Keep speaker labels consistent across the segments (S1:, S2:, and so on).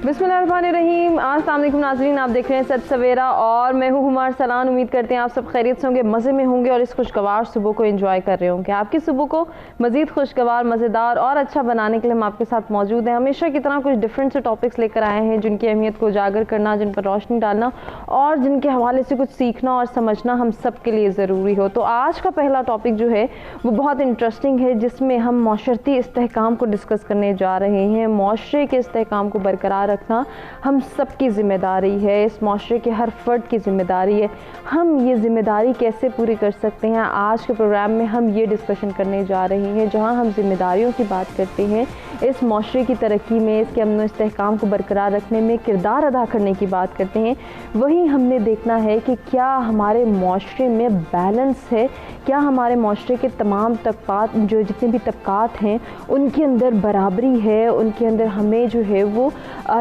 S1: बिस्मिल्लाहिर्रहमानिर्रहीम। अस्सलाम वालेकुम नाज़रीन, आप देख रहे हैं सच सवेरा और मैं हूँ हुमार सलान। उम्मीद करते हैं आप सब खैरियत से होंगे, मज़े में होंगे और इस खुशगवार सुबह को एंजॉय कर रहे होंगे। आपकी सुबह को मज़ीद खुशगवार, मज़ेदार और अच्छा बनाने के लिए हम आपके साथ मौजूद हैं। हमेशा की तरह कुछ डिफरेंट से टॉपिक्स लेकर आए हैं जिनकी अहमियत को उजागर करना, जिन पर रोशनी डालना और जिनके हवाले से कुछ सीखना और समझना हम सब के लिए ज़रूरी हो। तो आज का पहला टॉपिक जो है वो बहुत इंटरेस्टिंग है, जिसमें हम माशरती इस्तेहकाम को डिस्कस करने जा रहे हैं। माशरे के इस्तेहकाम को बरकरार रखना हम सब की ज़िम्मेदारी है, इस माशरे के हर फर्द की ज़िम्मेदारी है। हम ये ज़िम्मेदारी कैसे पूरी कर सकते हैं, आज के प्रोग्राम में हम ये डिस्कशन करने जा रहे हैं। जहां हम ज़िम्मेदारियों की बात करते हैं, इस माशरे की तरक्की में, इसके अमन इस्तेहकाम को बरकरार रखने में किरदार अदा करने की बात करते हैं, वहीं हमने देखना है कि क्या हमारे माशरे में बैलेंस है, क्या हमारे माशरे के तमाम तबकात, जो जितने भी तबकात हैं, उनके अंदर बराबरी है, उनके अंदर हमें जो है वो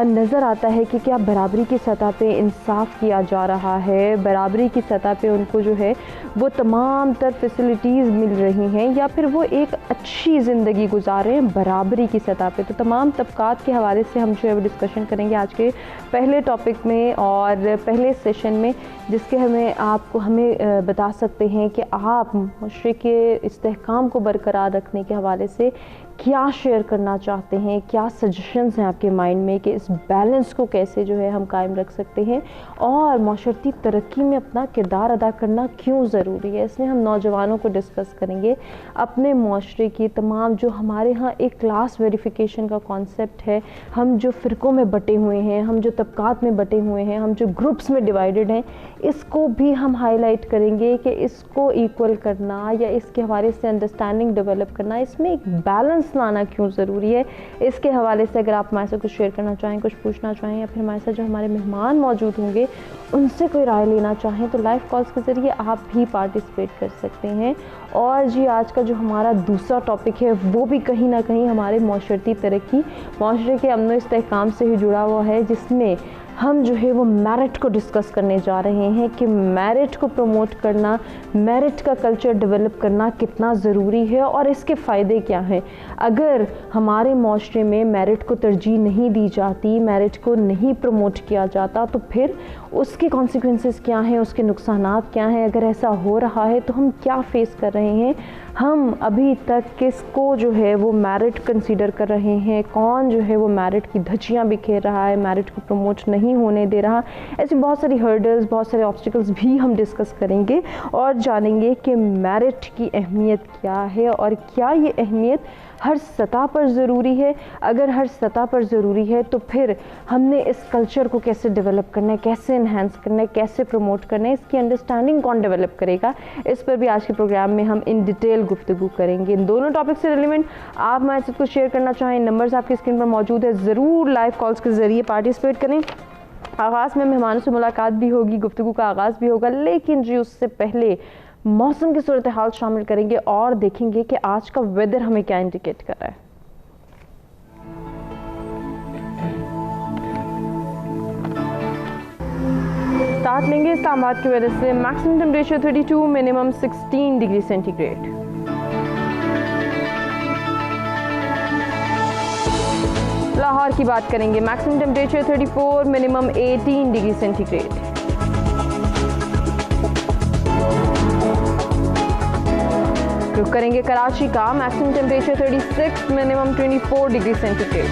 S1: नज़र आता है कि क्या बराबरी की सतह पे इंसाफ किया जा रहा है, बराबरी की सतह पे उनको जो है वो तमाम तर फैसिलिटीज़ मिल रही हैं, या फिर वो एक अच्छी ज़िंदगी गुजार रहे हैं बराबरी की सतह पे। तो तमाम तबकात के हवाले से हम जो है वो डिस्कशन करेंगे आज के पहले टॉपिक में और पहले सेशन में, जिसके हमें बता सकते हैं कि आप माशरे के इस्तेहकाम को बरकरार रखने के हवाले से क्या शेयर करना चाहते हैं, क्या सजेशंस हैं आपके माइंड में कि इस बैलेंस को कैसे जो है हम कायम रख सकते हैं और माशरती तरक्की में अपना किरदार अदा करना क्यों ज़रूरी है। इसमें हम नौजवानों को डिस्कस करेंगे, अपने माशरे की तमाम जो हमारे यहाँ एक क्लास वेरिफिकेशन का कॉन्सेप्ट है, हम जो फ़िरक़ों में बटे हुए हैं, हम जो तबकात में बटे हुए हैं, हम जो ग्रुप्स में डिवाइडेड हैं, इसको भी हम हाईलाइट करेंगे कि इसको इक्वल करना या इसके हवाले से अंडरस्टैंडिंग डेवलप करना, इसमें एक बैलेंस लाना क्यों ज़रूरी है। इसके हवाले से अगर आप हमारे साथ कुछ शेयर करना चाहें, कुछ पूछना चाहें, या फिर हमारे साथ जो हमारे मेहमान मौजूद होंगे उनसे कोई राय लेना चाहें, तो लाइव कॉल्स के ज़रिए आप भी पार्टिसिपेट कर सकते हैं। और जी आज का जो हमारा दूसरा टॉपिक है वो भी कहीं ना कहीं हमारे माशरती तरक्की, माशरे के अमन इस्तेहकाम से ही जुड़ा हुआ है, जिसमें हम जो है वो मेरिट को डिस्कस करने जा रहे हैं कि मेरिट को प्रमोट करना, मेरिट का कल्चर डेवलप करना कितना ज़रूरी है और इसके फ़ायदे क्या हैं। अगर हमारे माशरे में मेरिट को तरजीह नहीं दी जाती, मेरिट को नहीं प्रमोट किया जाता, तो फिर उसके कॉन्सिक्वेंसेस क्या हैं, उसके नुकसानात क्या हैं। अगर ऐसा हो रहा है तो हम क्या फेस कर रहे हैं, हम अभी तक किसको जो है वो मेरिट कंसीडर कर रहे हैं, कौन जो है वो मेरिट की धज्जियाँ बिखेर रहा है, मेरिट को प्रमोट नहीं होने दे रहा। ऐसी बहुत सारी हर्डल्स, बहुत सारे ऑब्स्टिकल्स भी हम डिस्कस करेंगे और जानेंगे कि मेरिट की अहमियत क्या है और क्या ये अहमियत हर सतह पर ज़रूरी है। अगर हर सतह पर ज़रूरी है तो फिर हमने इस कल्चर को कैसे डेवलप करना है, कैसे इन्हेंस करना है, कैसे प्रमोट करना है, इसकी अंडरस्टैंडिंग कौन डेवलप करेगा, इस पर भी आज के प्रोग्राम में हम इन डिटेल गुफ्तगू करेंगे। इन दोनों टॉपिक से रिलेवेंट आप हमारे साथ कुछ शेयर करना चाहें, नंबर्स आपकी स्क्रीन पर मौजूद है, ज़रूर लाइव कॉल्स के ज़रिए पार्टिसिपेट करें। आगाज़ में मेहमानों से मुलाकात भी होगी, गुफ्तगू का आगाज़ भी होगा, लेकिन जी उससे पहले मौसम की सूरत हाल शामिल करेंगे और देखेंगे कि आज का वेदर हमें क्या इंडिकेट कर रहा है। स्टार्ट लेंगे इस्लामाबाद के वेदर से। Maximum temperature 32, minimum 16 degree centigrade. Lahore की बात करेंगे, maximum temperature 34, minimum 18 degree centigrade. रुक करेंगे कराची का, maximum temperature 36, minimum 24 degree centigrade.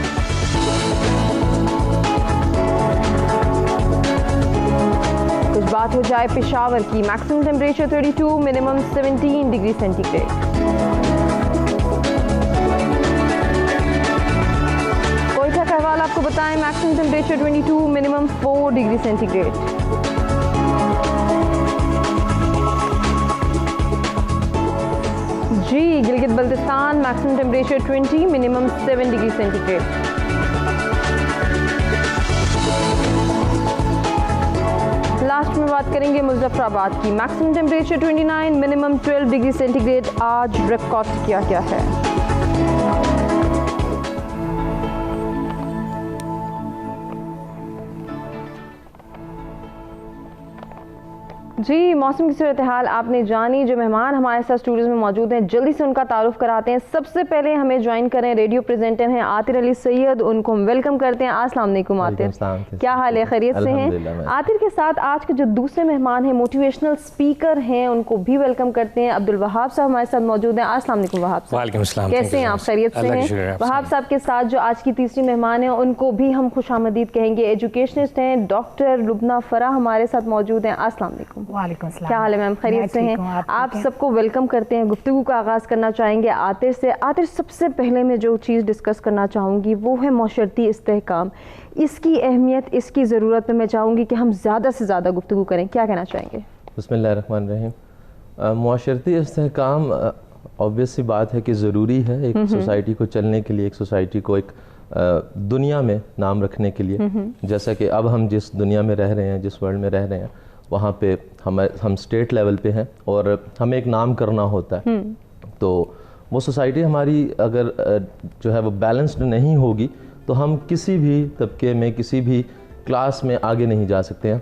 S1: कुछ बात हो जाए पेशावर की, maximum temperature 32, minimum 17 degree centigrade. Quetta का हवाला आपको बताएं, maximum temperature 22, minimum 4 degree centigrade. जी Gilgit Baltistan, maximum temperature 20, minimum 7 degree centigrade. Last में बात करेंगे मुजफ्फराबाद की, maximum temperature 29, minimum 12 degree centigrade आज रिकॉर्ड किया गया है। जी, मौसम की सूरत हाल आपने जानी। जो मेहमान हमारे साथ स्टूडियोज में मौजूद हैं जल्दी से उनका तारुफ कराते हैं। सबसे पहले हमें ज्वाइन करें रेडियो प्रेजेंटर हैं आतिर अली सैयद, उनको हम वेलकम करते हैं। अस्सलाम वालेकुम आतिर, क्या हाल है, खैरियत से हैं? आतिर के साथ आज के जो दूसरे मेहमान हैं मोटिवेशनल स्पीकर हैं, उनको भी वेलकम करते हैं। अब्दुल वहाब साहब हमारे साथ मौजूद हैं। अस्सलाम वालेकुम वहाब साहब, कैसे हैं आप, खैरियत से हैं? वहाब साहब के साथ जो आज की तीसरी मेहमान है उनको भी हम खुशामदीद कहेंगे। एजुकेशनिस्ट हैं डॉक्टर लुबना फरा हमारे साथ मौजूद हैं। अस्सलाम वालेकुम।
S2: वालेकुम सलाम।
S1: क्या हाल है मैम, खैरियत से हैं? आप सबको वेलकम करते हैं। गुफ्तगू का आगाज़ करना चाहेंगे आतिर से। आतिर, सबसे पहले मैं जो चीज़ डिस्कस करना चाहूँगी वो है माशरती इस्तेहकाम। इसकी अहमियत, इसकी ज़रूरत पे मैं चाहूँगी कि हम ज़्यादा से ज़्यादा गुफ्तगू करें। क्या कहना चाहेंगे?
S3: बिस्मिल्लाहिर्रहमानिर्रहीम। माशरती इस्तेहकाम ऑब्वियस सी बात है कि ज़रूरी है एक सोसाइटी को चलने के लिए, एक सोसाइटी को एक दुनिया में नाम रखने के लिए। जैसा कि अब हम जिस दुनिया में रह रहे हैं, जिस वर्ल्ड में रह रहे हैं, वहाँ पे हम स्टेट लेवल पे हैं और हमें एक नाम करना होता है। तो वो सोसाइटी हमारी अगर जो है वो बैलेंस्ड नहीं होगी तो हम किसी भी तबके में, किसी भी क्लास में आगे नहीं जा सकते हैं।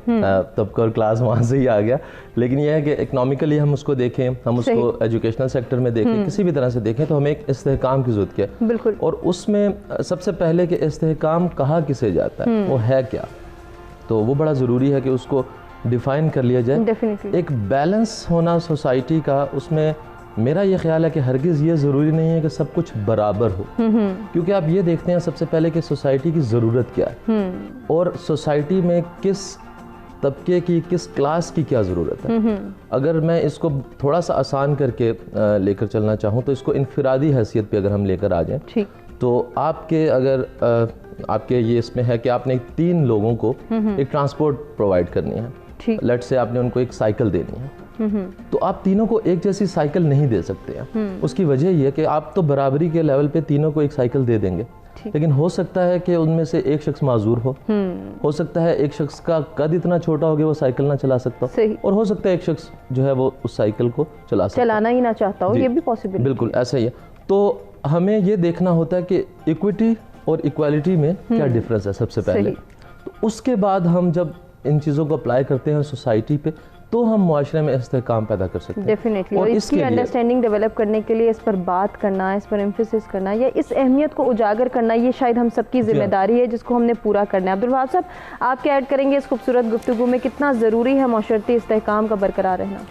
S3: तबका और क्लास वहाँ से ही आ गया, लेकिन यह है कि इकनॉमिकली हम उसको देखें, हम उसको एजुकेशनल सेक्टर में देखें, किसी भी तरह से देखें, तो हमें एक इस्तेहकाम की ज़रूरत है।
S1: बिल्कुल।
S3: और उसमें सबसे पहले कि इस्तेहकाम कहा किसे जाता है, वो है क्या, तो वो बड़ा ज़रूरी है कि उसको डिफ़ाइन कर लिया जाए। एक बैलेंस होना सोसाइटी का, उसमें मेरा ये ख्याल है कि हरगिज़ ये ज़रूरी नहीं है कि सब कुछ बराबर हो, क्योंकि आप ये देखते हैं सबसे पहले कि सोसाइटी की ज़रूरत क्या है और सोसाइटी में किस तबके की, किस क्लास की क्या ज़रूरत है। अगर मैं इसको थोड़ा सा आसान करके लेकर चलना चाहूँ तो इसको इनफिरादी हैसियत पे अगर हम लेकर आ जाएँ, तो आपके अगर आपके ये इसमें है कि आपने 3 लोगों को एक ट्रांसपोर्ट प्रोवाइड करनी है, लेट्स से आपने उनको एक साइकिल देनी है, तो आप तीनों को एक जैसी साइकिल नहीं दे सकते हैं। उसकी वजह ये है कि आप तो बराबरी के लेवल पे तीनों को एक साइकिल दे देंगे, लेकिन हो सकता है कि उनमें से एक शख्स माजूर हो सकता है एक शख्स का कद इतना छोटा हो कि वो साइकिल ना चला सकता, और हो सकता है एक शख्स जो है वो उस साइकिल को चलाना
S1: ही ना चाहता हो, ये भी पॉसिबल।
S3: बिल्कुल ऐसा ही है। तो हमें ये देखना होता है कि इक्विटी और इक्वालिटी में क्या डिफरेंस है सबसे पहले। तो उसके बाद हम जब इन चीज़ों को अप्लाई करते हैं सोसाइटी पे, तो हम मुआशरे में इस्तेहकाम पैदा कर सकते हैं।
S1: डेफिनेटली। और इसकी अंडरस्टैंडिंग डेवलप करने के लिए इस पर बात करना, इस पर एम्फेसिस करना, या इस अहमियत को उजागर करना, ये शायद हम सबकी जिम्मेदारी है जिसको हमने पूरा करना है। अब्दुल वहाब साहब, आप क्या ऐड करेंगे इस खूबसूरत गुफ्तगू में, कितना ज़रूरी है माशरती इस्तेहकाम का बरकरार रहना?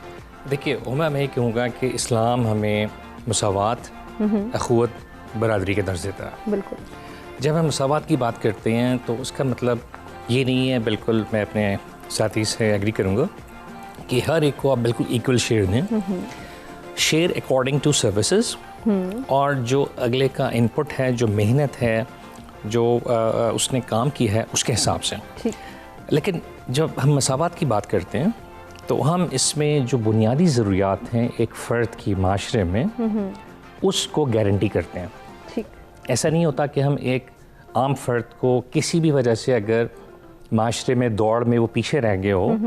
S4: देखिए, मैं ये कहूँगा कि इस्लाम हमें मसावात, अखुवत, बरादरी के दर्ज देता है।
S1: बिल्कुल।
S4: जब हम मसावात की बात करते हैं तो उसका मतलब ये नहीं है, बिल्कुल मैं अपने साथी से एग्री करूँगा कि हर एक को आप बिल्कुल इक्वल शेयर दें। शेयर अकॉर्डिंग टू सर्विसेज, और जो अगले का इनपुट है, जो मेहनत है, जो उसने काम की है, उसके हिसाब से। लेकिन जब हम मसावात की बात करते हैं तो हम इसमें जो बुनियादी ज़रूरियात हैं एक फ़र्द की माशरे में, उसको गारंटी करते हैं। ऐसा नहीं होता कि हम एक आम फ़र्द को किसी भी वजह से अगर माशरे में दौड़ में वो पीछे रह गए हो,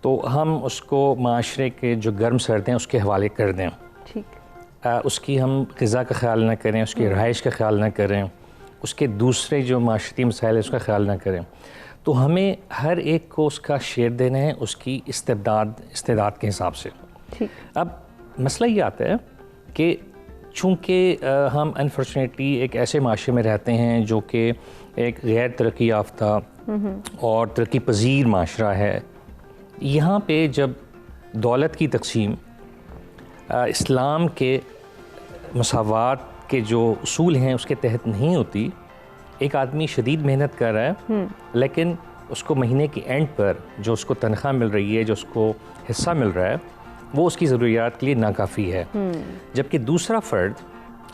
S4: तो हम उसको माशरे के जो गर्म सर्द हैं उसके हवाले कर दें। उसकी हम ग़िज़ा का ख्याल ना करें, उसकी रहाइश का ख्याल ना करें, उसके दूसरे जो माशरती मसाइल है उसका ख्याल ना करें। तो हमें हर एक को उसका शेयर देना है उसकी इस्तेदाद के हिसाब से। अब मसला ये आता है कि चूँकि हम अनफॉर्चुनेटली एक ऐसे माशरे में रहते हैं जो कि एक गैर तरक्की याफ्ता और तरक्की पजीर माशरा है। यहाँ पे जब दौलत की तकसीम इस्लाम के मसावात के जो उसूल हैं उसके तहत नहीं होती, एक आदमी शदीद मेहनत कर रहा है लेकिन उसको महीने के एंड पर जो उसको तनख्वाह मिल रही है, जो उसको हिस्सा मिल रहा है, वो उसकी ज़रूरियात के लिए नाकाफ़ी है। जबकि दूसरा फ़र्द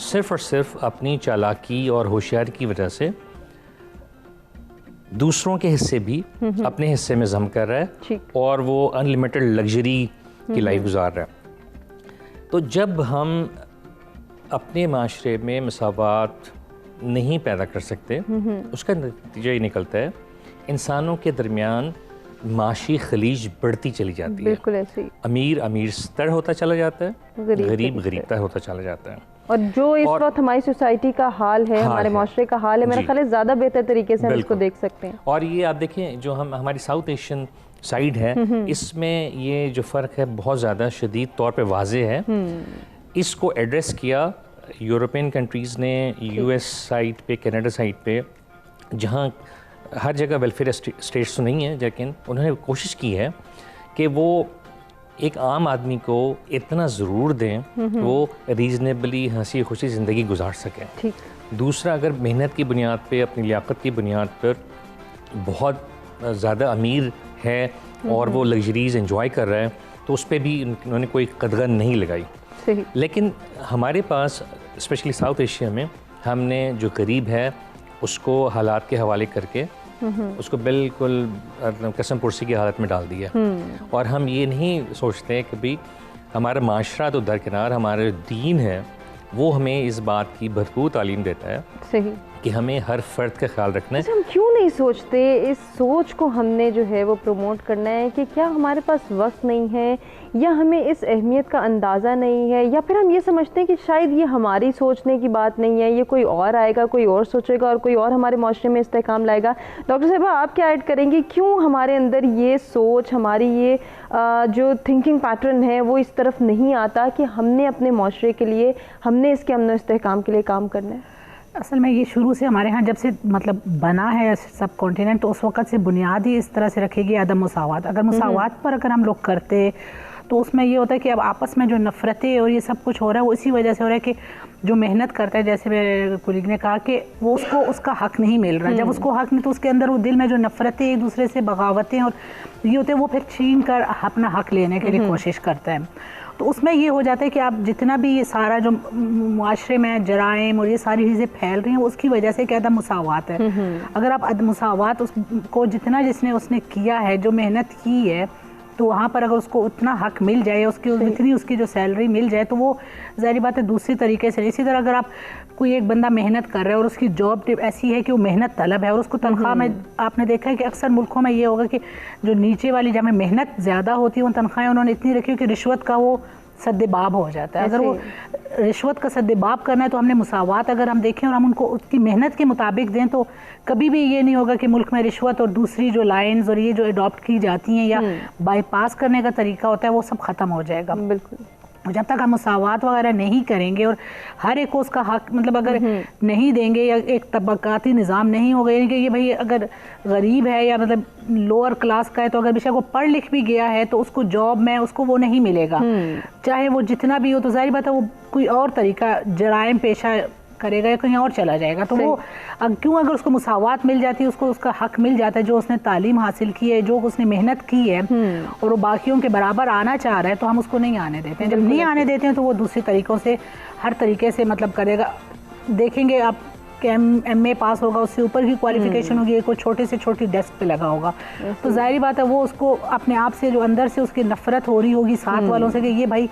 S4: सिर्फ़ और सिर्फ अपनी चालाकी और होशियारी की वजह से दूसरों के हिस्से भी अपने हिस्से में जम कर रहा है और वो अनलिमिटेड लग्जरी की लाइफ गुजार रहा है। तो जब हम अपने माशरे में मसावात नहीं पैदा कर सकते, उसका नतीजा ये निकलता है इंसानों के दरमियान माशी खलीज बढ़ती चली जाती है।
S1: बिल्कुल ऐसे ही।
S4: अमीर अमीर तर होता चला जाता है, गरीब गरीब तर होता चला जाता है।
S1: और जो इस वक्त हमारी सोसाइटी का हाल है, हमारे माशरे का हाल है, मेरा ख्याल है ज़्यादा बेहतर तरीके से हम इसको देख सकते हैं।
S4: और ये आप देखें, जो हम हमारी साउथ एशियन साइड है, इसमें ये जो फ़र्क है बहुत ज़्यादा शदीद तौर पे वाज़े है। इसको एड्रेस किया यूरोपियन कंट्रीज़ ने, यूएस साइड पे, कनाडा साइड पे, जहाँ हर जगह वेलफेयर स्टेट्स तो नहीं है, लेकिन उन्होंने कोशिश की है कि वो एक आम आदमी को इतना ज़रूर दें वो रीज़नेबली हंसी खुशी ज़िंदगी गुजार सकें।
S1: ठीक।
S4: दूसरा, अगर मेहनत की बुनियाद पे, अपनी लियाकत की बुनियाद पर बहुत ज़्यादा अमीर है और वो लग्जरीज एंजॉय कर रहा है, तो उस पर भी उन्होंने कोई कदगन नहीं लगाई।
S1: सही।
S4: लेकिन हमारे पास स्पेशली साउथ एशिया में हमने जो गरीब है उसको हालात के हवाले करके उसको बिल्कुल कसम पुरसी की हालत में डाल दिया। और हम ये नहीं सोचते कि भाई हमारा माशरा तो दरकिनार, हमारा दीन है वो हमें इस बात की भरपूर तालीम देता है
S1: सही
S4: कि हमें हर फ़र्द का ख्याल रखना है।
S1: हम क्यों नहीं सोचते, इस सोच को हमने जो है वो प्रमोट करना है कि क्या हमारे पास वक्त नहीं है, या हमें इस अहमियत का अंदाज़ा नहीं है, या फिर हम ये समझते हैं कि शायद ये हमारी सोचने की बात नहीं है, ये कोई और आएगा, कोई और सोचेगा और कोई और हमारे माशरे में इस्तेहकाम लाएगा। डॉक्टर साहिबा, आप क्या ऐड करेंगे, क्यों हमारे अंदर ये सोच, हमारी ये जो थिंकिंग पैटर्न है वो इस तरफ नहीं आता कि हमने अपने माशरे के लिए, हमने इसके अमन इस्तेहकाम के लिए काम करना है?
S2: असल में ये शुरू से हमारे यहाँ जब से मतलब बना है सब कॉन्टिनेंट, तो उस वक्त से बुनियाद ही इस तरह से रखेगी अदम मुसावात। अगर मुसावात पर अगर हम लोग करते तो उसमें ये होता है कि अब आपस में जो नफ़रतें और ये सब कुछ हो रहा है वो इसी वजह से हो रहा है कि जो मेहनत करता है, जैसे मेरे कुलीग ने कहा कि वो उसको उसका हक नहीं मिल रहा। जब उसको हक नहीं, तो उसके अंदर वो दिल में जो नफ़रतें, एक दूसरे से बगावतें और ये होते हैं, वो फिर छीन कर अपना हक लेने के लिए कोशिश करता है। तो उसमें ये हो जाता है कि आप जितना भी ये सारा जो मुआशरे में जराइम और ये सारी चीज़ें फैल रही हैं, उसकी वजह से क्या अदम मुसावात है। अगर आप अदम मुसावात उसको जितना जिसने उसने किया है, जो मेहनत की है, तो वहाँ पर अगर उसको उतना हक मिल जाए, उसकी जितनी उसकी जो सैलरी मिल जाए, तो वो ज़ाहिर बात है दूसरी तरीके से। इसी तरह अगर आप कोई एक बंदा मेहनत कर रहा है और उसकी जॉब ऐसी है कि वो मेहनत तलब है और उसको तनख्वाह में, आपने देखा है कि अक्सर मुल्कों में ये होगा कि जो नीचे वाली जहाँ मेहनत ज़्यादा होती है वो तनख्वाहें उन्होंने इतनी रखी हो कि रिश्वत का वो सद्देबाब हो जाता है। अगर वो रिश्वत का सद्देबाब करना है तो हमने मुसावात अगर हम देखें और हम उनको उसकी मेहनत के मुताबिक दें, तो कभी भी ये नहीं होगा कि मुल्क में रिश्वत और दूसरी जो लाइंस और ये जो अडॉप्ट की जाती हैं या बाईपास करने का तरीका होता है वो सब ख़त्म हो जाएगा।
S1: बिल्कुल।
S2: जब तक हम मुसावात वगैरह नहीं करेंगे और हर एक को उसका हक मतलब अगर नहीं देंगे, या एक तबकाती निज़ाम नहीं होगा, यानी कि ये भाई अगर गरीब है या मतलब लोअर क्लास का है, तो अगर बेशक वो पढ़ लिख भी गया है तो उसको जॉब में उसको वो नहीं मिलेगा, चाहे वो जितना भी हो। तो जाहिर बात है वो कोई और तरीका जराइम पेशा करेगा या कहीं और चला जाएगा। तो वो क्यों, अगर उसको मुसावात मिल जाती है, उसको उसका हक मिल जाता है, जो उसने तालीम हासिल की है, जो उसने मेहनत की है और वो बाकियों के बराबर आना चाह रहा है, तो हम उसको नहीं आने देते हैं। जब नहीं आने देते हैं तो वो दूसरी तरीक़ों से हर तरीके से मतलब करेगा। देखेंगे आप कि MA पास होगा, उससे ऊपर की क्वालिफिकेशन होगी, कोई छोटे से छोटी डेस्क पे लगा होगा, तो जाहिर बात है वो उसको अपने आप से जो अंदर से उसकी नफ़रत हो रही होगी साथ वालों से कि ये भाई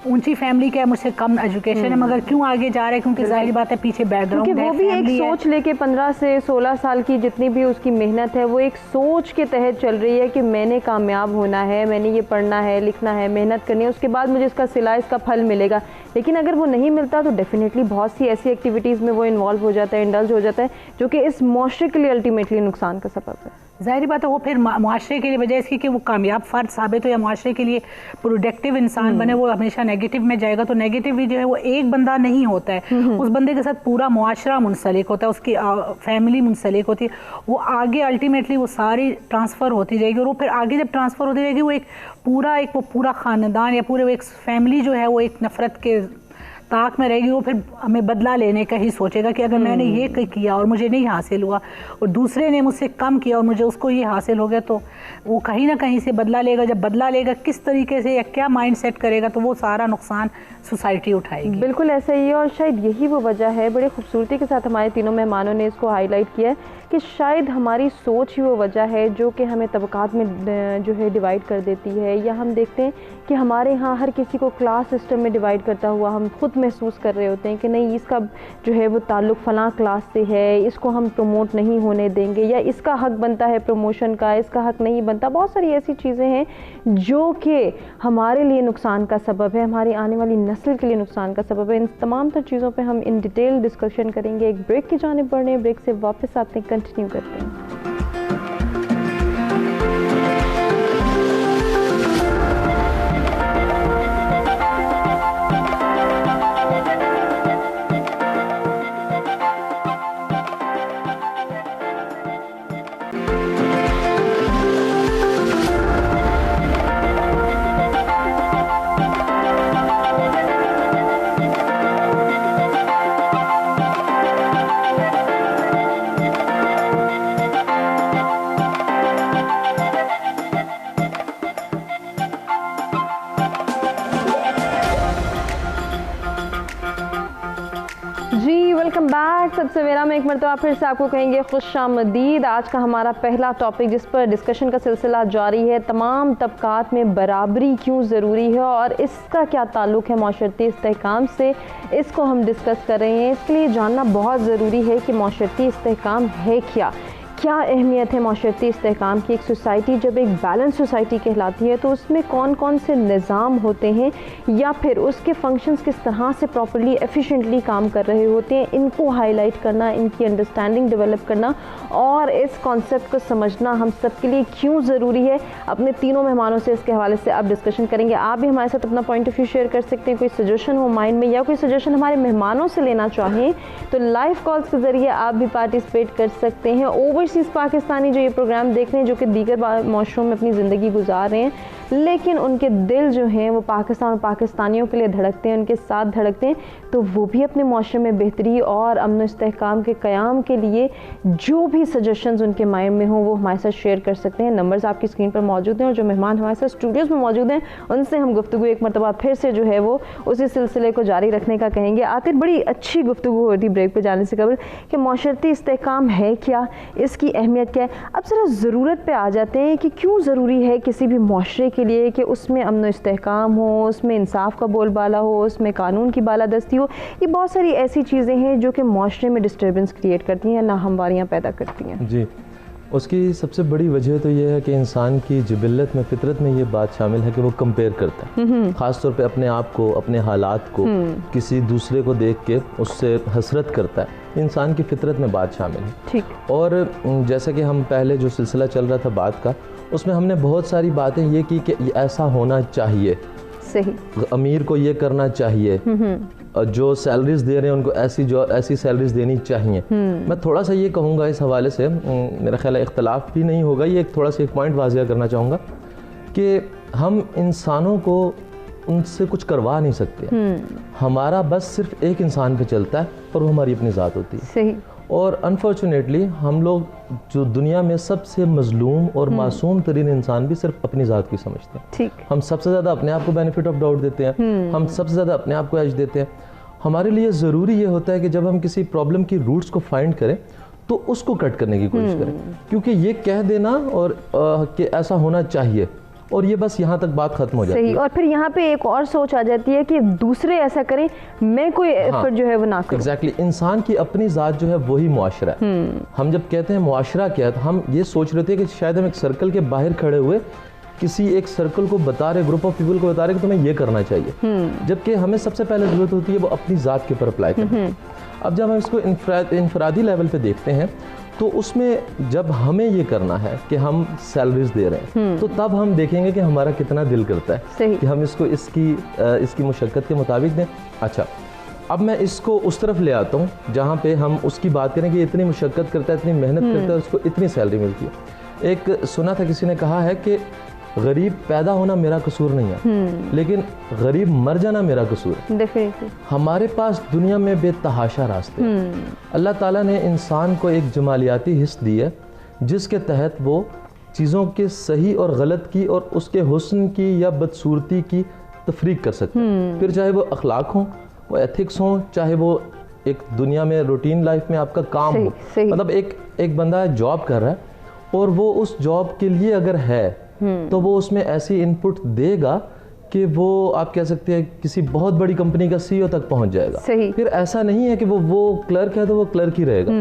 S2: ऊंची फैमिली का है, मुझसे कम एजुकेशन है, मगर क्यों आगे जा रहे हैं, क्योंकि जाहिर बात है पीछे बैकग्राउंड है,
S1: वो भी एक सोच लेके 15 से 16 साल की जितनी भी उसकी मेहनत है वो एक सोच के तहत चल रही है कि मैंने कामयाब होना है, मैंने ये पढ़ना है, लिखना है, मेहनत करनी है, उसके बाद मुझे इसका सिला, इसका फल मिलेगा। लेकिन अगर वो नहीं मिलता तो डेफिनेटली बहुत सी ऐसी एक्टिविटीज़ में वो इन्वॉल्व हो जाता है, इंडल्ज हो जाता है, जो कि इस मुआशरे के लिए अल्टीमेटली नुकसान का सबब है।
S2: ज़ाहिर बात है वो फिर मुआशरे के लिए बजाय इसकी कि वो कामयाब फ़र्द साबित हो या मुआशरे के लिए प्रोडक्टिव इंसान बने, वो हमेशा नेगेटिव में जाएगा। तो नेगेटिव भी जो है वो एक बंदा नहीं होता है, उस बंदे के साथ पूरा मुआशरा मुंसलिक होता है, उसकी फैमिली मुंसलिक होती है, वो आगे अल्टीमेटली वो सारी ट्रांसफ़र होती जाएगी। और वो फिर आगे जब ट्रांसफ़र होती जाएगी वो वो पूरा ख़ानदान या पूरे एक फैमिली जो है वो एक नफ़रत के ताक में रहेगी। वो फिर हमें बदला लेने का ही सोचेगा कि अगर मैंने ये किया और मुझे नहीं हासिल हुआ और दूसरे ने मुझसे कम किया और मुझे उसको ये हासिल हो गया, तो वो कहीं ना कहीं से बदला लेगा। जब बदला लेगा किस तरीके से या क्या माइंड सेट करेगा, तो वो सारा नुकसान सोसाइटी उठाएगी।
S1: बिल्कुल ऐसा ही है, और शायद यही वो वजह है, बड़े खूबसूरती के साथ हमारे तीनों मेहमानों ने इसको हाईलाइट किया है कि शायद हमारी सोच ही वो वजह है जो कि हमें तबकात में जो है डिवाइड कर देती है। या हम देखते हैं कि हमारे यहाँ हर किसी को क्लास सिस्टम में डिवाइड करता हुआ हम खुद महसूस कर रहे होते हैं कि नहीं, इसका जो है वो ताल्लुक़ फ़लाँ क्लास से है, इसको हम प्रमोट नहीं होने देंगे, या इसका हक बनता है प्रमोशन का, इसका हक नहीं बनता। बहुत सारी ऐसी चीज़ें हैं जो कि हमारे लिए नुकसान का सबब है, हमारी आने वाली नस्ल के लिए नुकसान का सबब है। इन तमाम तर चीज़ों पे हम इन डिटेल डिस्कशन करेंगे। एक ब्रेक की जानिब बढ़ रहे हैं, ब्रेक से वापस आते हैं, कंटिन्यू करते हैं। सब सवेरा में एक मरतबा फिर से आपको कहेंगे खुशामदीद। आज का हमारा पहला टॉपिक जिस पर डिस्कशन का सिलसिला जारी है, तमाम तबकात में बराबरी क्यों ज़रूरी है और इसका क्या ताल्लुक़ है माशरती इस्तेहकाम से, इसको हम डिस्कस कर रहे हैं। इसके लिए जानना बहुत ज़रूरी है कि माशरती इस्तेहकाम है क्या अहमियत है माशरती इस्तेहकाम की। एक सोसाइटी जब एक बैलेंस सोसाइटी कहलाती है तो उसमें कौन कौन से निज़ाम होते हैं या फिर उसके फंक्शंस किस तरह से प्रॉपर्ली एफिशिएंटली काम कर रहे होते हैं, इनको हाईलाइट करना, इनकी अंडरस्टैंडिंग डेवलप करना और इस कॉन्सेप्ट को समझना हम सब के लिए क्यों ज़रूरी है। अपने तीनों मेहमानों से इसके हवाले से आप डिस्कशन करेंगे। आप भी हमारे साथ अपना पॉइंट ऑफ व्यू शेयर कर सकते हैं। कोई सजेशन हो माइंड में या कोई सजेशन हमारे मेहमानों से लेना चाहें तो लाइव कॉल्स के ज़रिए आप भी पार्टिसिपेट कर सकते हैं। ओवरसीज़ पाकिस्तानी जो ये प्रोग्राम देख रहे हैं, जो कि दीगर माशरों में अपनी ज़िंदगी गुजार रहे हैं, लेकिन उनके दिल जो हैं वो पाकिस्तान और पाकिस्तानियों के लिए धड़कते हैं, उनके साथ धड़कते हैं, तो वो भी अपने माशरे में बेहतरी और अमन इस्तेहकाम के क़याम के लिए जो भी सजेशंस उनके माइंड में हों वो हमारे साथ शेयर कर सकते हैं। नंबर्स आपकी स्क्रीन पर मौजूद हैं और जो मेहमान हमारे साथ स्टूडियोज़ में मौजूद हैं उनसे हम गुफ्तगू एक मरतबा फिर से जो है वो उसी सिलसिले को जारी रखने का कहेंगे। आतिर बड़ी अच्छी गुफ्तगू हो रही ब्रेक पर जाने से कबल कि माशरती इस्तेहकाम है क्या, इसकी अहमियत क्या है। अब ज़रा ज़रूरत पे आ जाते हैं कि क्यों ज़रूरी है किसी भी माशरे के लिए कि उसमें अमन इस्तेहकाम हो, उसमें इंसाफ का बोलबाला हो, उसमें कानून की बालादस्ती हो। ये बहुत सारी ऐसी चीज़ें हैं जो कि माशरे में डिस्टर्बेंस क्रिएट करती हैं, नाहमवारियाँ पैदा करती हैं।
S3: जी, उसकी सबसे बड़ी वजह तो ये है कि इंसान की जिबिल्लत में, फितरत में ये बात शामिल है कि वो कंपेयर करता है, ख़ास तौर पे अपने आप को, अपने हालात को किसी दूसरे को देख के उससे हसरत करता है। इंसान की फितरत में बात शामिल है।
S1: ठीक।
S3: और जैसा कि हम पहले जो सिलसिला चल रहा था बात का, उसमें हमने बहुत सारी बातें ये की कि ऐसा होना चाहिए,
S1: सही,
S3: अमीर को ये करना चाहिए, जो सैलरीज दे रहे हैं उनको ऐसी सैलरीज देनी चाहिए। मैं थोड़ा सा ये कहूँगा इस हवाले से, मेरा ख्याल है इख्तलाफ भी नहीं होगा, ये थोड़ा सा एक पॉइंट वाज़िया करना चाहूँगा कि हम इंसानों को उनसे कुछ करवा नहीं सकते। हमारा बस सिर्फ एक इंसान पे चलता है और वो हमारी अपनी ज़ात होती है।
S1: सही।
S3: और अनफॉर्चुनेटली हम लोग जो दुनिया में सबसे मजलूम और मासूम तरीन इंसान भी सिर्फ अपनी ज़ात की समझते हैं।
S1: ठीक।
S3: हम सबसे ज़्यादा अपने आप को बेनिफिट ऑफ डाउट देते हैं, हम सबसे ज़्यादा अपने आप को एज देते हैं। हमारे लिए ज़रूरी ये होता है कि जब हम किसी प्रॉब्लम की रूट्स को फाइंड करें तो उसको कट करने की कोशिश करें, क्योंकि ये कह देना और कि ऐसा होना चाहिए और ये बस यहाँ तक बात खत्म हो जाती है।
S1: और फिर यहाँ पे एक और सोच आ जाती है कि दूसरे ऐसा करें, मैं कोई एफर्ट जो है वो ना करूं।
S3: एग्जैक्टली, इंसान की अपनी ज़ात जो है वही मुआशरा है। हम जब कहते हैं मुआशरा क्या है तो हम ये सोच रहे थे कि शायद हम एक सर्कल के बाहर खड़े हुए किसी एक सर्कल को बता रहे, ग्रुप ऑफ पीपल को बता रहे कि तुम्हें ये करना चाहिए, जबकि हमें सबसे पहले ज़रूरत होती है वो अपनी ज़ात के ऊपर अप्लाई करना। अब जब हम इसको इनफरादी लेवल पे देखते हैं तो उसमें जब हमें ये करना है कि हम सैलरीज दे रहे हैं तो तब हम देखेंगे कि हमारा कितना दिल करता है कि हम इसको इसकी मुशक्क़त के मुताबिक दें। अच्छा, अब मैं इसको उस तरफ ले आता हूँ जहाँ पे हम उसकी बात करें कि इतनी मुशक्क़त करता है, इतनी मेहनत करता है, उसको इतनी सैलरी मिलती है। एक सुना था किसी ने कहा है कि गरीब पैदा होना मेरा कसूर नहीं है, लेकिन गरीब मर जाना मेरा कसूर है।
S1: डेफिनेटली।
S3: हमारे पास दुनिया में बेतहाशा रास्ते हैं। अल्लाह ताला ने इंसान को एक जमालियाती हिस्स दी है जिसके तहत वो चीज़ों के सही और गलत की और उसके हुस्न की या बदसूरती की तफरीक कर सकते हैं। फिर चाहे वो अखलाक हों, वो एथिक्स हों, चाहे वो एक दुनिया में रूटीन लाइफ में आपका काम हो। मतलब एक बंदा जॉब कर रहा है और वो उस जॉब के लिए अगर है तो वो उसमें ऐसी इनपुट देगा कि वो आप कह सकते हैं किसी बहुत बड़ी कंपनी का सीईओ तक पहुंच जाएगा। फिर ऐसा नहीं है कि वो क्लर्क है तो वो क्लर्क ही रहेगा।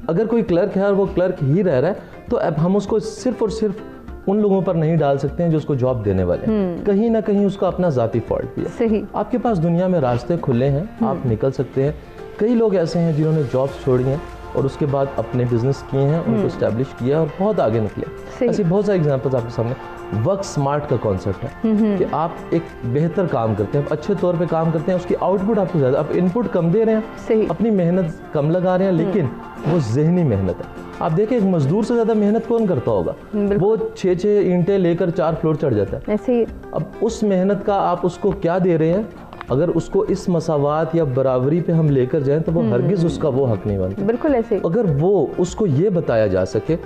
S3: अगर कोई क्लर्क है और वो क्लर्क ही रह रहा है तो अब हम उसको सिर्फ और सिर्फ उन लोगों पर नहीं डाल सकते हैं जो उसको जॉब देने वाले हैं। कहीं ना कहीं उसका अपना जाती फॉल्ट भी है।
S1: सही।
S3: आपके पास दुनिया में रास्ते खुले हैं, आप निकल सकते हैं। कई लोग ऐसे हैं जिन्होंने जॉब्स छोड़ी हैं और उसके बाद अपने बिजनेस किए हैं, उनको स्टैब्लिश किया और बहुत आगे निकले। ऐसी बहुत सारे एग्जांपल्स आपके सामने। वर्क स्मार्ट का कॉन्सेप्ट है कि आप एक बेहतर काम करते हैं, अच्छे तौर पे काम करते हैं, उसकी आउटपुट आपको ज़्यादा, आप इनपुट कम दे रहे हैं, अपनी मेहनत कम लगा रहे हैं, लेकिन वो जहनी मेहनत है। आप देखें एक मजदूर से ज़्यादा मेहनत कौन करता होगा? वो 6 ईंटें लेकर 4 फ्लोर चढ़ जाता है।
S1: ऐसे ही।
S3: अब उस मेहनत का आप उसको क्या दे रहे हैं? अगर उसको इस मसावात या बराबरी पे हम लेकर जाएं तो वो हरगिज़ उसका वो हक नहीं बनता।
S1: बिल्कुल ऐसे।
S3: अगर वो उसको ये बताया जा सके,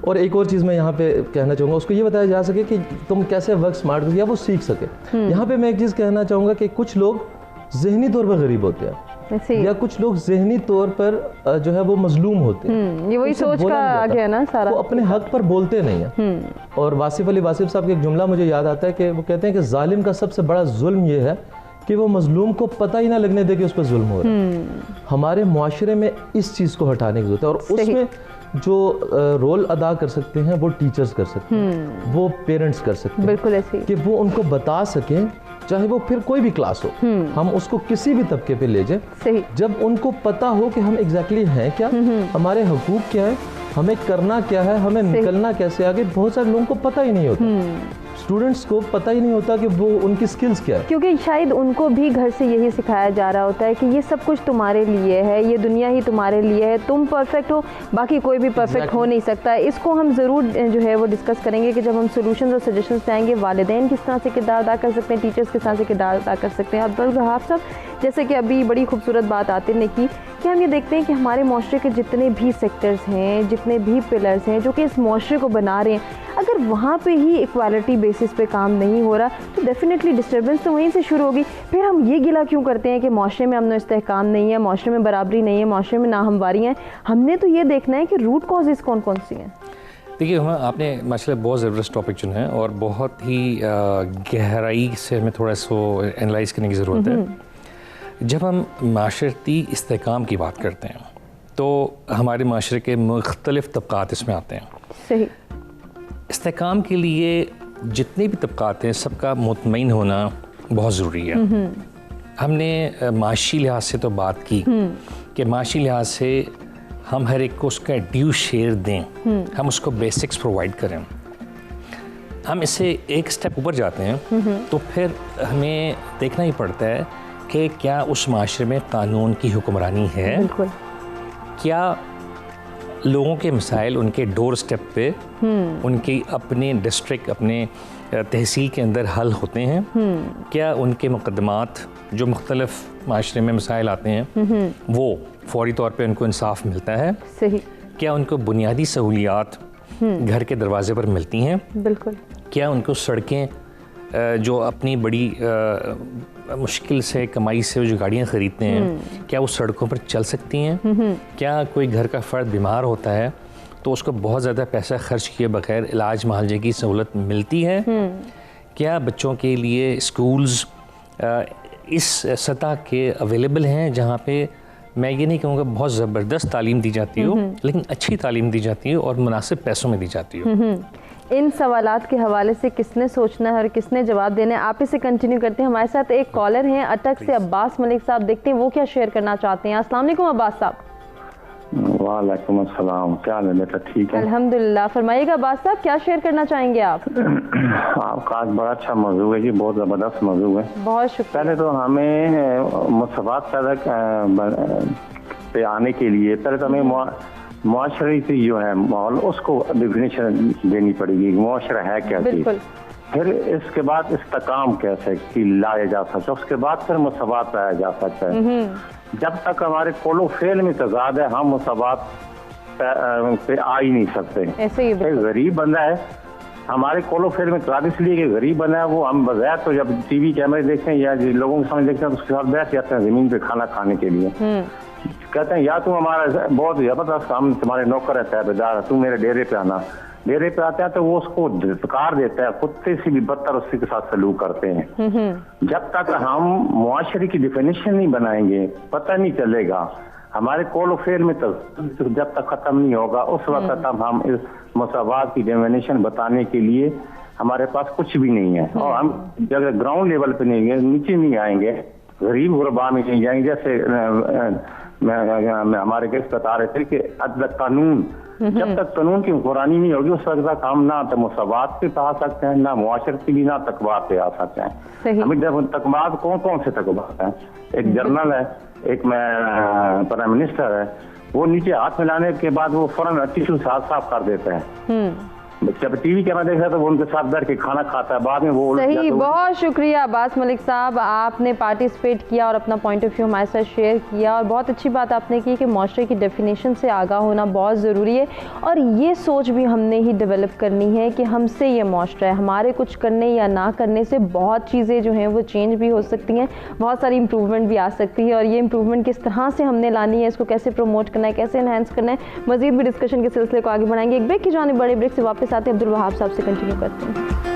S3: और एक और चीज़ मैं यहाँ पे कहना चाहूँगा, उसको ये बताया जा सके कि तुम कैसे वर्क स्मार्ट कर, या वो सीख सके। यहाँ पे मैं एक चीज़ कहना चाहूँगा कि कुछ लोग जहनी तौर पर गरीब होते हैं, या कुछ लोग ज़हनी तौर पर जो है वो मजलूम होते हैं।
S1: ये वही सोच का आ गया ना सारा,
S3: वो अपने हक पर बोलते नहीं हैं। और वासिफ अली वासिफ साहब का एक जुमला मुझे याद आता है कि वो कहते हैं कि जालिम का सबसे बड़ा जुल्म ये है कि वो मजलूम को पता ही ना लगने दे कि उस पर जुल्म हो रहा है। हमारे मुआशरे में इस चीज़ को हटाने की जरूरत है, और उसमें जो रोल अदा कर सकते हैं वो टीचर्स कर सकते हैं, वो पेरेंट्स कर सकते हैं,
S1: बिल्कुल ऐसे
S3: कि वो उनको बता सकें, चाहे वो फिर कोई भी क्लास हो, हम उसको किसी भी तबके पे ले जाए, जब उनको पता हो कि हम एग्जैक्टली हैं क्या, हमारे हुकूक क्या है, हमें करना क्या है, हमें निकलना कैसे आगे। बहुत सारे लोगों को पता ही नहीं होता, स्टूडेंट्स को पता ही नहीं होता कि वो उनकी स्किल्स क्या है,
S1: क्योंकि शायद उनको भी घर से यही सिखाया जा रहा होता है कि ये सब कुछ तुम्हारे लिए है, ये दुनिया ही तुम्हारे लिए है, तुम परफेक्ट हो, बाकी कोई भी परफेक्ट हो नहीं सकता। इसको हम ज़रूर जो है वो डिस्कस करेंगे कि जब हम सोल्यूशंस और सजेशंस पे आएंगे, वालिदैन किस तरह से किरदार अदा कर सकते हैं, टीचर्स किस तरह से किरदार अदा कर सकते हैं। अब्दुल वहाब साहब, जैसे कि अभी बड़ी खूबसूरत बात आती ने की कि हम ये देखते हैं कि हमारे माशरे के जितने भी सेक्टर्स हैं, जितने भी पिलर्स हैं जो कि इस माशरे को बना रहे हैं, अगर वहाँ पे ही इक्वालिटी बेसिस पे काम नहीं हो रहा तो डेफिनेटली डिस्टर्बेंस तो वहीं से शुरू होगी। फिर हम ये गिला क्यों करते हैं कि माशरे में अमन इस्तेहकाम नहीं है, माशरे में बराबरी नहीं है, माशरे में नाहमवारी है। हमने तो ये देखना है कि रूट कॉजेज़ कौन कौन सी हैं।
S4: देखिए, हम आपने माशाल्लाह बहुत ज़बरदस्त टॉपिक चुना है और बहुत ही गहराई से हमें थोड़ा सा एनालाइज करने की ज़रूरत है। जब हम माशरती इस्तेहकाम की बात करते हैं तो हमारे माशरे के मुख्तलिफ तबक़ात इसमें आते हैं।
S1: सही।
S4: इस्तेहकाम के लिए जितने भी तबक़ात हैं सबका मुतमईन होना बहुत ज़रूरी है। हमने माशी लिहाज से तो बात की कि माशी लिहाज से हम हर एक को उसका ड्यू शेयर दें, हम उसको बेसिक्स प्रोवाइड करें। हम इससे एक स्टेप ऊपर जाते हैं तो फिर हमें देखना ही पड़ता है कि क्या उस माशरे में कानून की हुक्मरानी है,
S1: बिल्कुल।
S4: क्या लोगों के मसाइल उनके डोर स्टेप पे उनकी अपने डिस्ट्रिक्ट, अपने तहसील के अंदर हल होते हैं, क्या उनके मुकदमात जो मुख्तलिफ माशरे में मसाइल आते हैं वो फौरी तौर पे उनको इंसाफ मिलता है,
S1: सही।
S4: क्या उनको बुनियादी सहूलियात घर के दरवाजे पर मिलती हैं,
S1: बिल्कुल। क्या
S4: उनको सड़कें जो अपनी बड़ी मुश्किल से कमाई से जो गाड़ियाँ ख़रीदते हैं क्या वो सड़कों पर चल सकती हैं, क्या कोई घर का फ़र्द बीमार होता है तो उसको बहुत ज़्यादा पैसा खर्च किए बगैर इलाज मुआवजे की सहूलत मिलती है, क्या बच्चों के लिए स्कूल्स इस सतह के अवेलेबल हैं जहाँ पे मैं ये नहीं कहूँगा बहुत ज़बरदस्त तालीम दी जाती हो, लेकिन अच्छी तालीम दी जाती हो और मुनासिब पैसों में दी जाती हो।
S1: इन सवालात के हवाले से किसने सोचना है और किसने जवाब देना है, आप इसे कंटिन्यू करते हैं। हमारे साथ एक कॉलर हैं अटक से, अब्बास मलिक साहब, देखते हैं वो क्या शेयर करना चाहते हैं। अस्सलाम वालेकुम अब्बास साहब।
S5: वालेकुम अस्सलाम, क्या हाल है बेटा? ठीक है
S1: अल्हम्दुलिल्लाह। फरमाइएगा अब्बास साहब, क्या शेयर करना चाहेंगे आप?
S5: आपका आज बड़ा अच्छा मौजू है जी, बहुत ज़बरदस्त मौजू है,
S1: बहुत शुक्रिया।
S5: पहले तो हमें मुसावात पे आने के लिए पहले तो हमें मुआशरे से जो है माहौल उसको डिफिनेशन देनी पड़ेगी, मुआशरा है क्या चीज़, फिर इसके बाद इस्तेकाम कैसे कि लाया जा सकता है, उसके बाद फिर मुसावात लाया जा सकता है। जब तक हमारे कोलो फेल में तजाद है हम मुसावात पे आ ही नहीं सकते।
S1: ऐसे ही
S5: गरीब बंदा है, हमारे कोलो फेल में तजाद इसलिए कि गरीब बंदा है, वो हम बजाय तो जब टीवी कैमरे देखते हैं या लोगों के सामने देखते हैं तो उसके साथ बैठ जाते हैं ज़मीन पे खाना खाने के लिए, कहते हैं या तुम हमारा बहुत ज़बरदस्त काम, तुम्हारे नौकर है, तहबेदार है, तुम मेरे डेरे पे आना। डेरे पे आते हैं तो वो उसको धिक्कार देता है, कुत्ते से भी बदतर उसके साथ सलूक करते हैं। जब तक हम मुआशरे की डिफिनेशन नहीं बनाएंगे पता नहीं चलेगा, हमारे कोलो फेल में तो जब तक ख़त्म नहीं होगा उस वक्त तक हम इस मुसावात की डेफिनेशन बताने के लिए हमारे पास कुछ भी नहीं है। और हम जब ग्राउंड लेवल पे नहीं गए, नीचे नहीं आएंगे, गरीब गुरबा में नहीं जाएंगे, जैसे मैं हमारे केस बता रहे थे कि कानून, जब तक कानून की हुक्मरानी नहीं होगी उस वक्त तक हम ना तो मुसावात पे आ सकते हैं, ना मुआशरती भी, ना तकवात पे आ सकते हैं। हमें जब तकवात कौन कौन से तकवात हैं, एक जनरल है, एक प्राइम मिनिस्टर है, वो नीचे हाथ मिलाने के बाद वो फौरन टिश्यू साफ कर देता है, जब टीवी कैमरा देख रहा है तो वो उनके साथ बैठ के खाना खाता है, बाद में वो उलट
S1: सही।
S5: जाता है।
S1: बहुत शुक्रिया अब्बास मलिक साहब, आपने पार्टिसिपेट किया और अपना पॉइंट ऑफ व्यू हमारे साथ शेयर किया। और बहुत अच्छी बात आपने की कि माशरे की डेफिनेशन से आगाह होना बहुत ज़रूरी है, और ये सोच भी हमने ही डेवलप करनी है कि हमसे ये माशरा है, हमारे कुछ करने या ना करने से बहुत चीज़ें जो हैं वो चेंज भी हो सकती हैं, बहुत सारी इंप्रूवमेंट भी आ सकती है। और ये इंप्रूवमेंट किस तरह से हमने लानी है, इसको कैसे प्रमोट करना है, कैसे इन्हेंस करना है, मज़ीद भी डिस्कशन के सिलसिले को आगे बढ़ाएंगे। एक ब्रेक की जाने, बड़े ब्रेक से वापस आते हैं, अब्दुल वहाब साहब से कंटिन्यू करते हैं।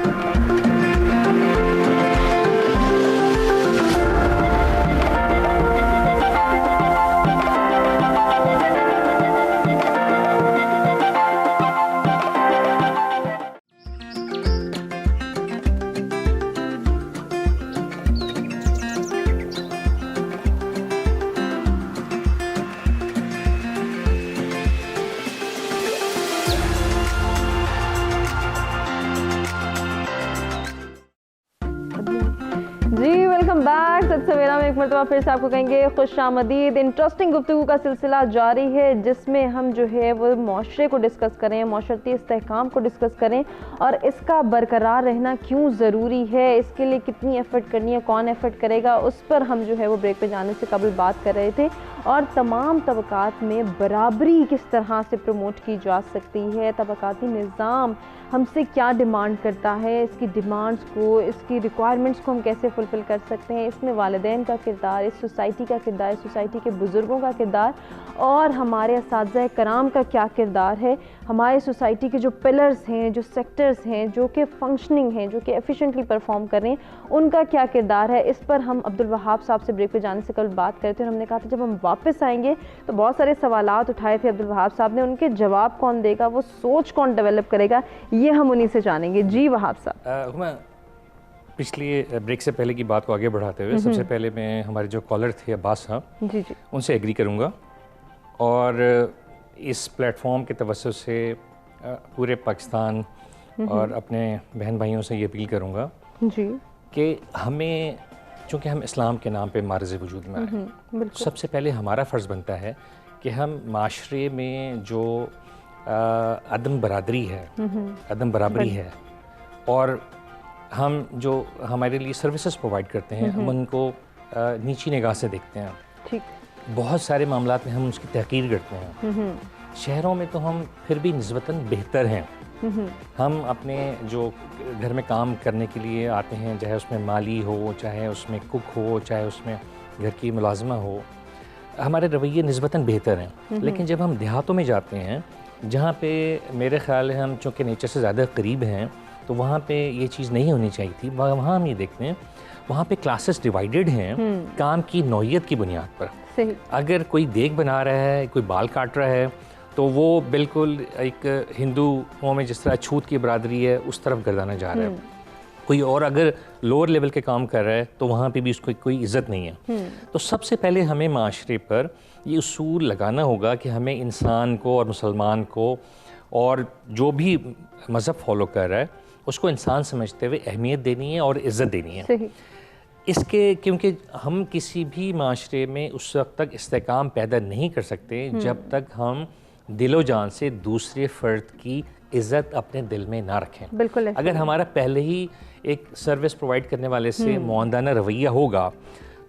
S1: जी वेलकम बैक। सत सवेरा में एक मरतबा फिर से आपको कहेंगे खुशामदीद। इंटरेस्टिंग गुफ्तगू का सिलसिला जारी है जिसमें हम जो है वो माशरे को डिस्कस करें, माशरती इस्तेहकाम को डिस्कस करें और इसका बरकरार रहना क्यों ज़रूरी है, इसके लिए कितनी एफ़र्ट करनी है, कौन एफ़र्ट करेगा, उस पर हम जो है वो ब्रेक पे जाने से कबल बात कर रहे थे। और तमाम तबकात में बराबरी किस तरह से प्रमोट की जा सकती है, तबकाती निज़ाम हमसे क्या डिमांड करता है, इसकी डिमांड्स को, इसकी रिक्वायरमेंट्स को हम कैसे फुलफ़िल कर सकते हैं, इसमें वालिदैन का किरदार, इस सोसाइटी का किरदार, इस सोसाइटी के बुज़ुर्गों का किरदार और हमारे असातिज़ा कराम का क्या किरदार है, हमारे सोसाइटी के जो पिलर्स हैं, जो सेक्टर्स हैं, जो कि फंक्शनिंग हैं, जो कि एफिशिएंटली परफॉर्म कर रहे हैं, उनका क्या किरदार है। इस पर हम अब्दुल वहाब साहब से ब्रेक पे जाने से कल बात करते हैं और हमने कहा था जब हम वापस आएंगे तो बहुत सारे सवालात उठाए थे अब्दुल वहाब साहब ने, उनके जवाब कौन देगा, वो सोच कौन डेवलप करेगा, ये हम उन्हीं से जानेंगे। जी वहाब साहब।
S4: पिछली ब्रेक से पहले की बात को आगे बढ़ाते हुए सबसे पहले मैं हमारे जो कॉलर थे अब्बास साहब, जी जी, उनसे एग्री करूँगा और इस प्लेटफॉर्म के तवज्जुह से पूरे पाकिस्तान और अपने बहन भाइयों से ये अपील करूँगा जी कि हमें, चूँकि हम इस्लाम के नाम पे मारज़ वजूद में आए, सबसे पहले हमारा फ़र्ज़ बनता है कि हम माशरे में जो अदम बरादरी है, अदम बराबरी है, और हम जो हमारे लिए सर्विसेज प्रोवाइड करते हैं हम उनको नीची निगाह से देखते हैं। ठीक। बहुत सारे मामलात में हम उसकी तहकीर करते हैं। शहरों में तो हम फिर भी निस्बतन बेहतर हैं। हम अपने जो घर में काम करने के लिए आते हैं, चाहे उसमें माली हो, चाहे उसमें कुक हो, चाहे उसमें घर की मुलाजमा हो, हमारे रवैये निस्बतन बेहतर हैं। लेकिन जब हम देहातों में जाते हैं जहाँ पे मेरे ख्याल है हम चूँकि नेचर से ज़्यादा करीब हैं, तो वहाँ पे ये चीज़ नहीं होनी चाहिए थी। वहाँ हम ये देखते हैं वहाँ पे क्लासेस डिवाइडेड हैं काम की नौइयत की बुनियाद पर। सही। अगर कोई देग बना रहा है, कोई बाल काट रहा है, तो वो बिल्कुल एक हिंदुओं में जिस तरह छूत की बरादरी है उस तरफ गर्दाना जा रहा है। कोई और अगर लोअर लेवल के काम कर रहा है तो वहाँ पे भी उसको कोई इज़्ज़त नहीं है। तो सबसे पहले हमें माशरे पर ये उसूल लगाना होगा कि हमें इंसान को और मुसलमान को और जो भी मज़हब फॉलो कर रहा है उसको इंसान समझते हुए अहमियत देनी है और इज़्ज़त देनी है। सही। इसके क्योंकि हम किसी भी माशरे में उस वक्त तक इस्तेकाम पैदा नहीं कर सकते जब तक हम दिलो जान से दूसरे फ़र्द की इज़्ज़त अपने दिल में ना रखें। बिल्कुल। अगर हमारा पहले ही एक सर्विस प्रोवाइड करने वाले से मुआंदाना रवैया होगा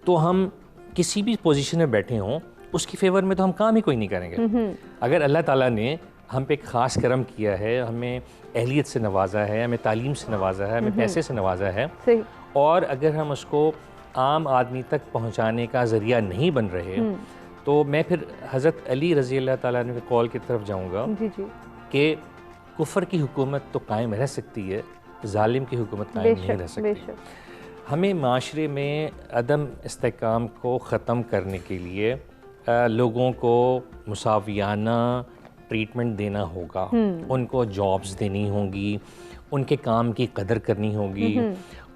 S4: तो हम किसी भी पोजीशन में बैठे हों उसकी फेवर में तो हम काम ही कोई नहीं करेंगे। अगर अल्लाह ताला ने हम पे एक ख़ास करम किया है, हमें अहलियत से नवाजा है, हमें तालीम से नवाजा है, हमें पैसे से नवाजा है, और अगर हम उसको आम आदमी तक पहुँचाने का ज़रिया नहीं बन रहे तो मैं फिर हज़रत अली रज़ी अल्लाह ताला ने कॉल की तरफ जाऊँगा कि कुफ़र की हुकूमत तो कायम रह सकती है, जालिम की हुकूमत कायम नहीं रह सकती। हमें माशरे में अदम इस्तेकाम को ख़त्म करने के लिए लोगों को मुसावियाना ट्रीटमेंट देना होगा, उनको जॉब्स देनी होंगी, उनके काम की कदर करनी होगी,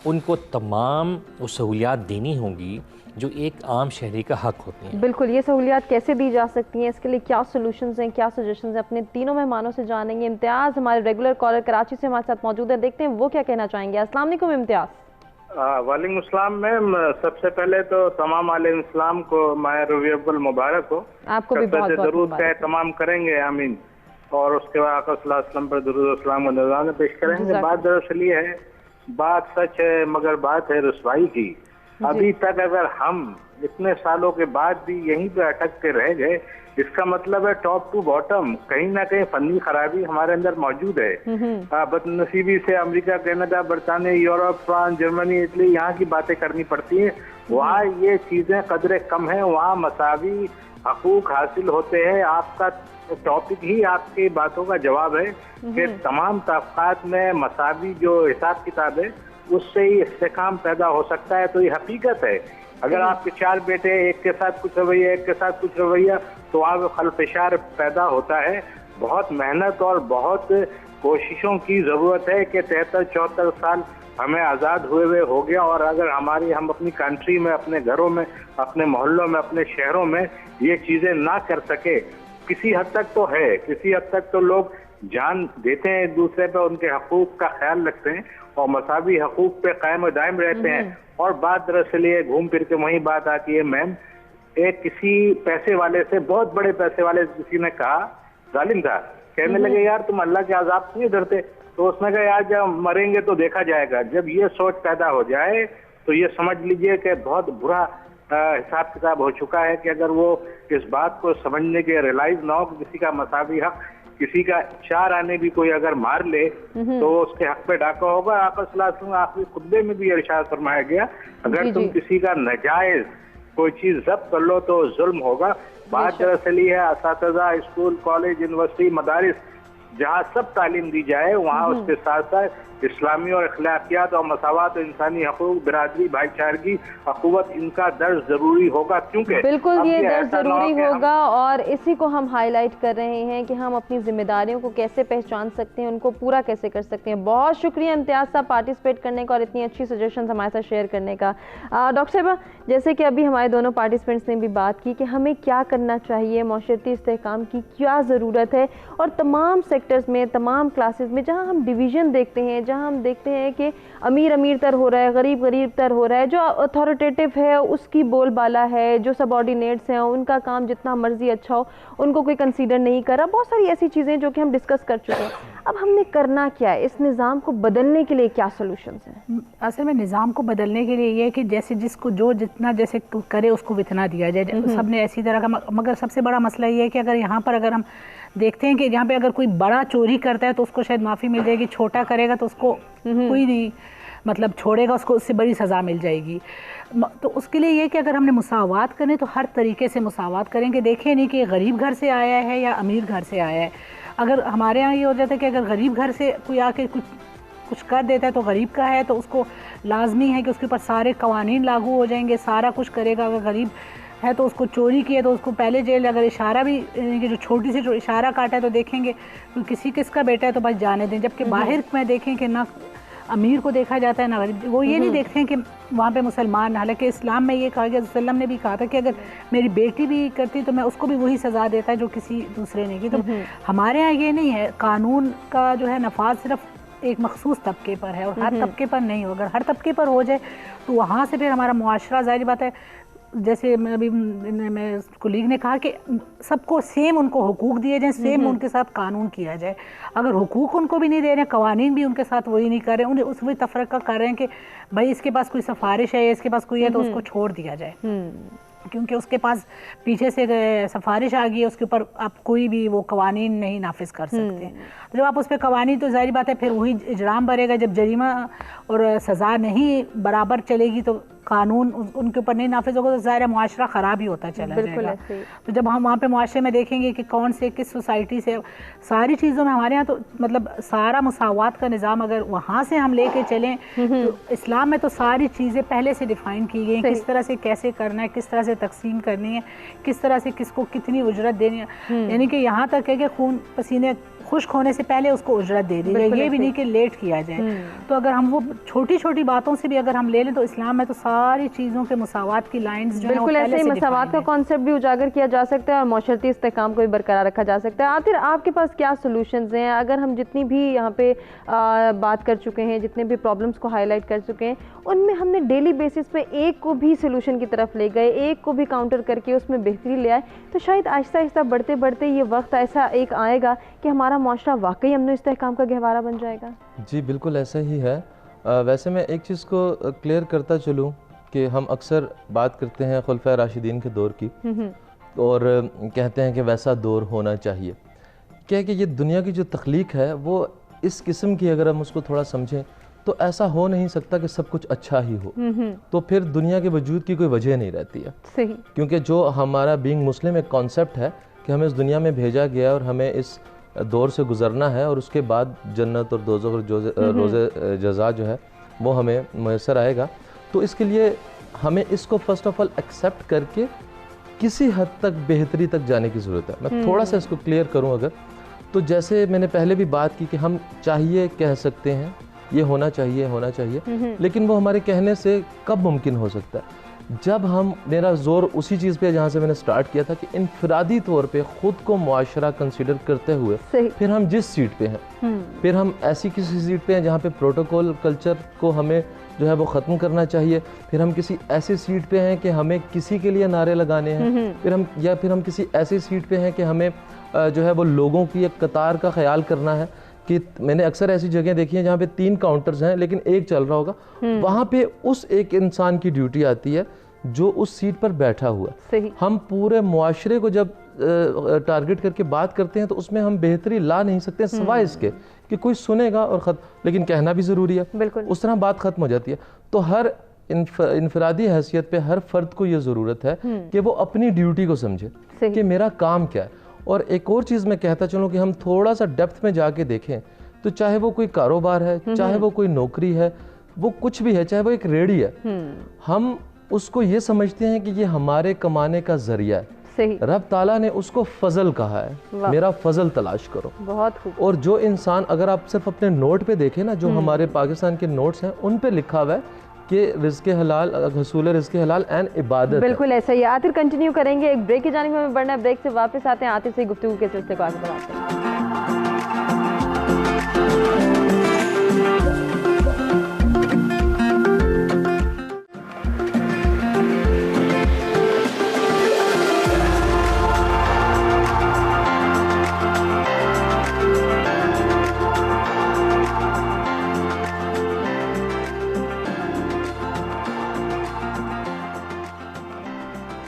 S4: उनको तमाम वो सहूलियात देनी होंगी जो एक आम शहरी का हक होती हैं। बिल्कुल। ये सहूलियात कैसे दी जा सकती हैं, इसके लिए क्या सॉल्यूशंस हैं, क्या सजेशंस हैं, अपने तीनों मेहमानों से जानेंगे। इम्तियाज़ हमारे रेगुलर कॉलर कराची से हमारे साथ मौजूद है, देखते हैं वो क्या कहना चाहेंगे। अस्सलाम वालेकुम इम्तियाज़।
S6: वालेकुम अस्सलाम मैम, सबसे पहले तो तमाम आलिम इस्लाम को माह रबीउल अव्वल मुबारक हो।
S1: आपको भी बहुत बहुत
S6: दरूद का तमाम करेंगे, आमीन। और उसके बाद आका सल्लल्लाहु अलैहि वसल्लम पर दुरूद और सलाम का नज़राना पेश करेंगे। बात दरअसल ये है, बात सच है मगर बात है रुसवाई की। अभी तक अगर हम इतने सालों के बाद भी यहीं पे अटक के रह गए, इसका मतलब है टॉप टू बॉटम कहीं ना कहीं फनी खराबी हमारे अंदर मौजूद है। बदनसीबी से अमेरिका, कनाडा, बरतानिया, यूरोप, फ्रांस, जर्मनी, इटली, यहाँ की बातें करनी पड़ती हैं। वहाँ ये चीजें कदरे कम है, वहाँ मसावी हकूक हासिल होते हैं। आपका टॉपिक ही आपकी बातों का जवाब है कि तमाम तबकात में मसावी जो हिसाब किताब है उससे ही इस्तेकाम पैदा हो सकता है। तो ये हकीकत है। अगर आपके 4 बेटे, एक के साथ कुछ रवैया, एक के साथ कुछ रवैया, तो वहाँ पे खलफशार पैदा होता है। बहुत मेहनत और बहुत कोशिशों की ज़रूरत है कि 73-74 साल हमें आज़ाद हुए हो गया, और अगर हम अपनी कंट्री में, अपने घरों में, अपने मोहल्लों में, अपने शहरों में ये चीज़ें ना कर सके, किसी हद तक तो है, किसी हद तक तो लोग जान देते हैं एक दूसरे पे, उनके हकूक का ख्याल रखते हैं और मसावी हकूक पे कायम दायम रहते हैं। और बात दरअसल ये घूम फिर के वही बात आती है मैम, एक किसी पैसे वाले से, बहुत बड़े पैसे वाले किसी ने कहा, जालिम था, कहने लगे यार तुम अल्लाह के अज़ाब क्यों डरते? तो उसने कहा यार जब मरेंगे तो देखा जाएगा। जब ये सोच पैदा हो जाए तो ये समझ लीजिए कि बहुत बुरा हिसाब किताब हो चुका है कि अगर वो इस बात को समझने के रियलाइज ना हो कि किसी का मसावी हक, किसी का 4 आने भी कोई अगर मार ले तो उसके हक पे डाका होगा। आका सल्लल्लाहु अलैहि वसल्लम आखिरी खुतबे में भी इरशाद फरमाया गया, अगर तुम किसी का नाजायज कोई चीज जब्त कर लो तो जुल्म होगा। बात दरअसल ये है, असातिज़ा, स्कूल, कॉलेज, यूनिवर्सिटी, मदारिस, जहाँ सब तालीम दी जाए वहाँ उसके साथ साथ इस्लामी और अखलाकियात और मसावत और इंसानी हकूक, बिरादरी, भाईचारगी, अखुवत, इनका दर्ज जरूरी होगा। क्योंकि
S1: बिल्कुल ये दर्ज जरूरी होगा, और इसी को हम हाईलाइट कर रहे हैं कि हम अपनी जिम्मेदारियों को कैसे पहचान सकते हैं, उनको पूरा कैसे कर सकते हैं। बहुत शुक्रिया इम्तियाज़ साहब पार्टिसिपेट करने का और इतनी अच्छी सजेशन हमारे साथ शेयर करने का। डॉक्टर साहबा, जैसे कि अभी हमारे दोनों पार्टिसिपेंट्स ने भी बात की कि हमें क्या करना चाहिए, मौशरती इस्तेहकाम की क्या ज़रूरत है, और तमाम सेक्टर्स में, तमाम क्लासेस में जहाँ हम डिवीज़न देखते हैं, जहाँ हम देखते हैं कि अमीर अमीर तर हो रहा है, गरीब गरीब तर हो रहा है, जो अथॉरिटेटिव है उसकी बोलबाला है, जो सबऑर्डिनेट्स हैं उनका काम जितना मर्जी अच्छा हो उनको कोई कंसीडर नहीं कर रहा। बहुत सारी ऐसी चीज़ें जो कि हम डिस्कस कर चुके हैं। अब हमने करना क्या है, इस निज़ाम को बदलने के लिए क्या सोल्यूशंस हैं?
S2: असल में निज़ाम को बदलने के लिए ये है कि जैसे जिसको जो जितना जैसे करे उसको इतना दिया जाए, सब ने ऐसी तरह का। मगर सबसे बड़ा मसला ये है कि अगर यहाँ पर अगर हम देखते हैं कि यहाँ पे अगर कोई बड़ा चोरी करता है तो उसको शायद माफ़ी मिल जाएगी, छोटा करेगा तो उसको कोई नहीं मतलब छोड़ेगा, उसको उससे बड़ी सज़ा मिल जाएगी। तो उसके लिए ये कि अगर हमने मुसावात करें तो हर तरीके से मुसावात करेंगे। देखें नहीं कि गरीब घर से आया है या अमीर घर से आया है। अगर हमारे यहाँ ये हो जाता है कि अगर गरीब घर से कोई आके कुछ कर देता है तो गरीब का है, तो उसको लाजमी है कि उसके ऊपर सारे कवानीन लागू हो जाएंगे, सारा कुछ करेगा। अगर गरीब है तो उसको चोरी किया तो उसको पहले जेल, अगर इशारा भी जो छोटी सी इशारा काटा है तो देखेंगे तो किसका बेटा है तो बस जाने दें। जबकि बाहर में देखें कि ना अमीर को देखा जाता है ना गरीब, वो ये नहीं देखते हैं कि वहाँ पे मुसलमान, हालांकि इस्लाम में ये कहा गया, वसल्लम ने भी कहा था कि अगर मेरी बेटी भी करती तो मैं उसको भी वही सज़ा देता है जो किसी दूसरे ने की। तो हमारे यहाँ ये नहीं है, कानून का जो है नफाज सिर्फ एक मखसूस तबके पर है और हर तबके पर नहीं हो। अगर हर तबके पर हो जाए तो वहाँ से फिर हमारा मुआशरा, ज़ाहिर बात है, जैसे अभी मैं कुलीग ने कहा कि सबको सेम उनको हुकूक दिए जाएं, सेम उनके साथ कानून किया जाए। अगर हुकूक उनको भी नहीं दे रहे, कवानीन भी उनके साथ वही नहीं कर रहे, उन्हें उस वही तफरका कर रहे हैं कि भाई इसके पास कोई सिफारिश है, इसके पास कोई है तो उसको छोड़ दिया जाए, क्योंकि उसके पास पीछे से सिफारिश आ गई है, उसके ऊपर आप कोई भी वो कवानीन नहीं नाफिज कर सकते। तो जब आप उस पर कवानीन, तो जाहिर बात है फिर वही इजराम बढ़ेगा। जब जरीमा और सज़ा नहीं बराबर चलेगी तो कानून उनके ऊपर नहीं नाफिज होगा तो ज़ाहिर मुआशरा ख़राब ही होता चला जाएगा। तो जब हम वहाँ पे मुआशरे में देखेंगे कि कौन से किस सोसाइटी से, सारी चीज़ों में हमारे यहाँ तो मतलब सारा मुसावात का निज़ाम अगर वहाँ से हम लेके चलें तो इस्लाम में तो सारी चीज़ें पहले से डिफ़ाइन की गई हैं, किस तरह से कैसे करना है, किस तरह से तकसीम करनी है, किस तरह से किसको कितनी उजरत देनी है। यानी कि यहाँ तक है कि खून पसीने खुश्क होने से पहले उसको उजरत दे दी जाए, ये भी नहीं कि लेट किया जाए। तो अगर हम वो छोटी छोटी बातों से भी अगर हम ले लें तो इस्लाम में तो सारी चीज़ों के मसावात की लाइंस जो
S1: बिल्कुल ऐसे ही मसावात का कॉन्सेप्ट भी उजागर किया जा सकता है और माशरती इस्तेहकाम को भी बरकरार रखा जा सकता है। आखिर आपके पास क्या सोल्यूशंस हैं? अगर हम जितनी भी यहाँ पे बात कर चुके हैं, जितने भी प्रॉब्लम्स को हाईलाइट कर चुके हैं, उनमें हमने डेली बेसिस पे एक को भी सोल्यूशन की तरफ ले गए, एक को भी काउंटर करके उसमें बेहतरी ले आए, तो शायद आहिस्ता आहिस्ता बढ़ते बढ़ते ये वक्त ऐसा एक आएगा कि हमारा माशरा वाकई अमन इस्तेहकाम का गहवारा बन जाएगा। जी
S3: बिल्कुल ऐसा ही है। वैसे मैं एक चीज़ को क्लियर करता चलूँ कि हम अक्सर बात करते हैं खुलफा राशिदीन के दौर की और कहते हैं कि वैसा दौर होना चाहिए। क्या है कि ये दुनिया की जो तख्लीक है वो इस किस्म की, अगर हम उसको थोड़ा समझें तो ऐसा हो नहीं सकता कि सब कुछ अच्छा ही हो, तो फिर दुनिया के वजूद की कोई वजह नहीं रहती है।
S1: सही। क्योंकि
S3: जो हमारा बीइंग मुस्लिम एक कॉन्सेप्ट है कि हमें इस दुनिया में भेजा गया और हमें इस दौर से गुजरना है और उसके बाद जन्नत और दोज़ख और रोज़े जज़ा जो है वो हमें मैसर आएगा। तो इसके लिए हमें इसको फ़र्स्ट ऑफ ऑल एक्सेप्ट करके किसी हद तक बेहतरी तक जाने की ज़रूरत है। मैं थोड़ा सा इसको क्लियर करूं अगर, तो जैसे मैंने पहले भी बात की कि हम चाहिए कह सकते हैं ये होना चाहिए, लेकिन वो हमारे कहने से कब मुमकिन हो सकता है? जब हम, मेरा जोर उसी चीज़ पे जहाँ से मैंने स्टार्ट किया था कि इनफरादी तौर पे ख़ुद को मुआशरा कंसिडर करते हुए फिर हम जिस सीट पे हैं, फिर हम ऐसी किसी सीट पे हैं जहाँ पे प्रोटोकॉल कल्चर को हमें जो है वो ख़त्म करना चाहिए, फिर हम किसी ऐसी सीट पे हैं कि हमें किसी के लिए नारे लगाने हैं, फिर हम किसी ऐसी सीट पे हैं कि हमें जो है वो लोगों की एक कतार का ख्याल करना है कि मैंने अक्सर ऐसी जगह देखी है जहाँ पे 3 काउंटर्स हैं लेकिन एक चल रहा होगा, वहाँ पे उस एक इंसान की ड्यूटी आती है जो उस सीट पर बैठा हुआ है। हम पूरे मुआशरे को जब टारगेट करके बात करते हैं तो उसमें हम बेहतरी ला नहीं सकते सिवाय इसके कि कोई सुनेगा और लेकिन कहना भी ज़रूरी है, उस तरह बात ख़त्म हो जाती है। तो हर इनफरादी हैसियत पे हर फर्द को ये ज़रूरत है कि वो अपनी ड्यूटी को समझे कि मेरा काम क्या है। और एक और चीज़ मैं कहता चलूँ कि हम थोड़ा सा डेप्थ में जाके देखें तो चाहे वो कोई कारोबार है, चाहे वो कोई नौकरी है, वो कुछ भी है, चाहे वो एक रेडी है, हम उसको ये समझते हैं कि ये हमारे कमाने का जरिया है।
S1: सही।
S3: रब ताला ने उसको फजल कहा है, मेरा फजल तलाश करो।
S1: बहुत खूब।
S3: और जो इंसान, अगर आप सिर्फ अपने नोट पे देखें ना, जो हमारे पाकिस्तान के नोट्स हैं उन पे लिखा हुआ है कि रिज़्क़े हलाल, हसूल रिज़्क़े हलाल एंड इबादत।
S1: बिल्कुल ऐसा ही। आतिर कंटिन्यू करेंगे, एक ब्रेक की जानिब हमें बढ़ना है, ब्रेक से वापस आते हैं, आतिर से गुफ्तगू के सिलसिले को आगे बढ़ाते हैं।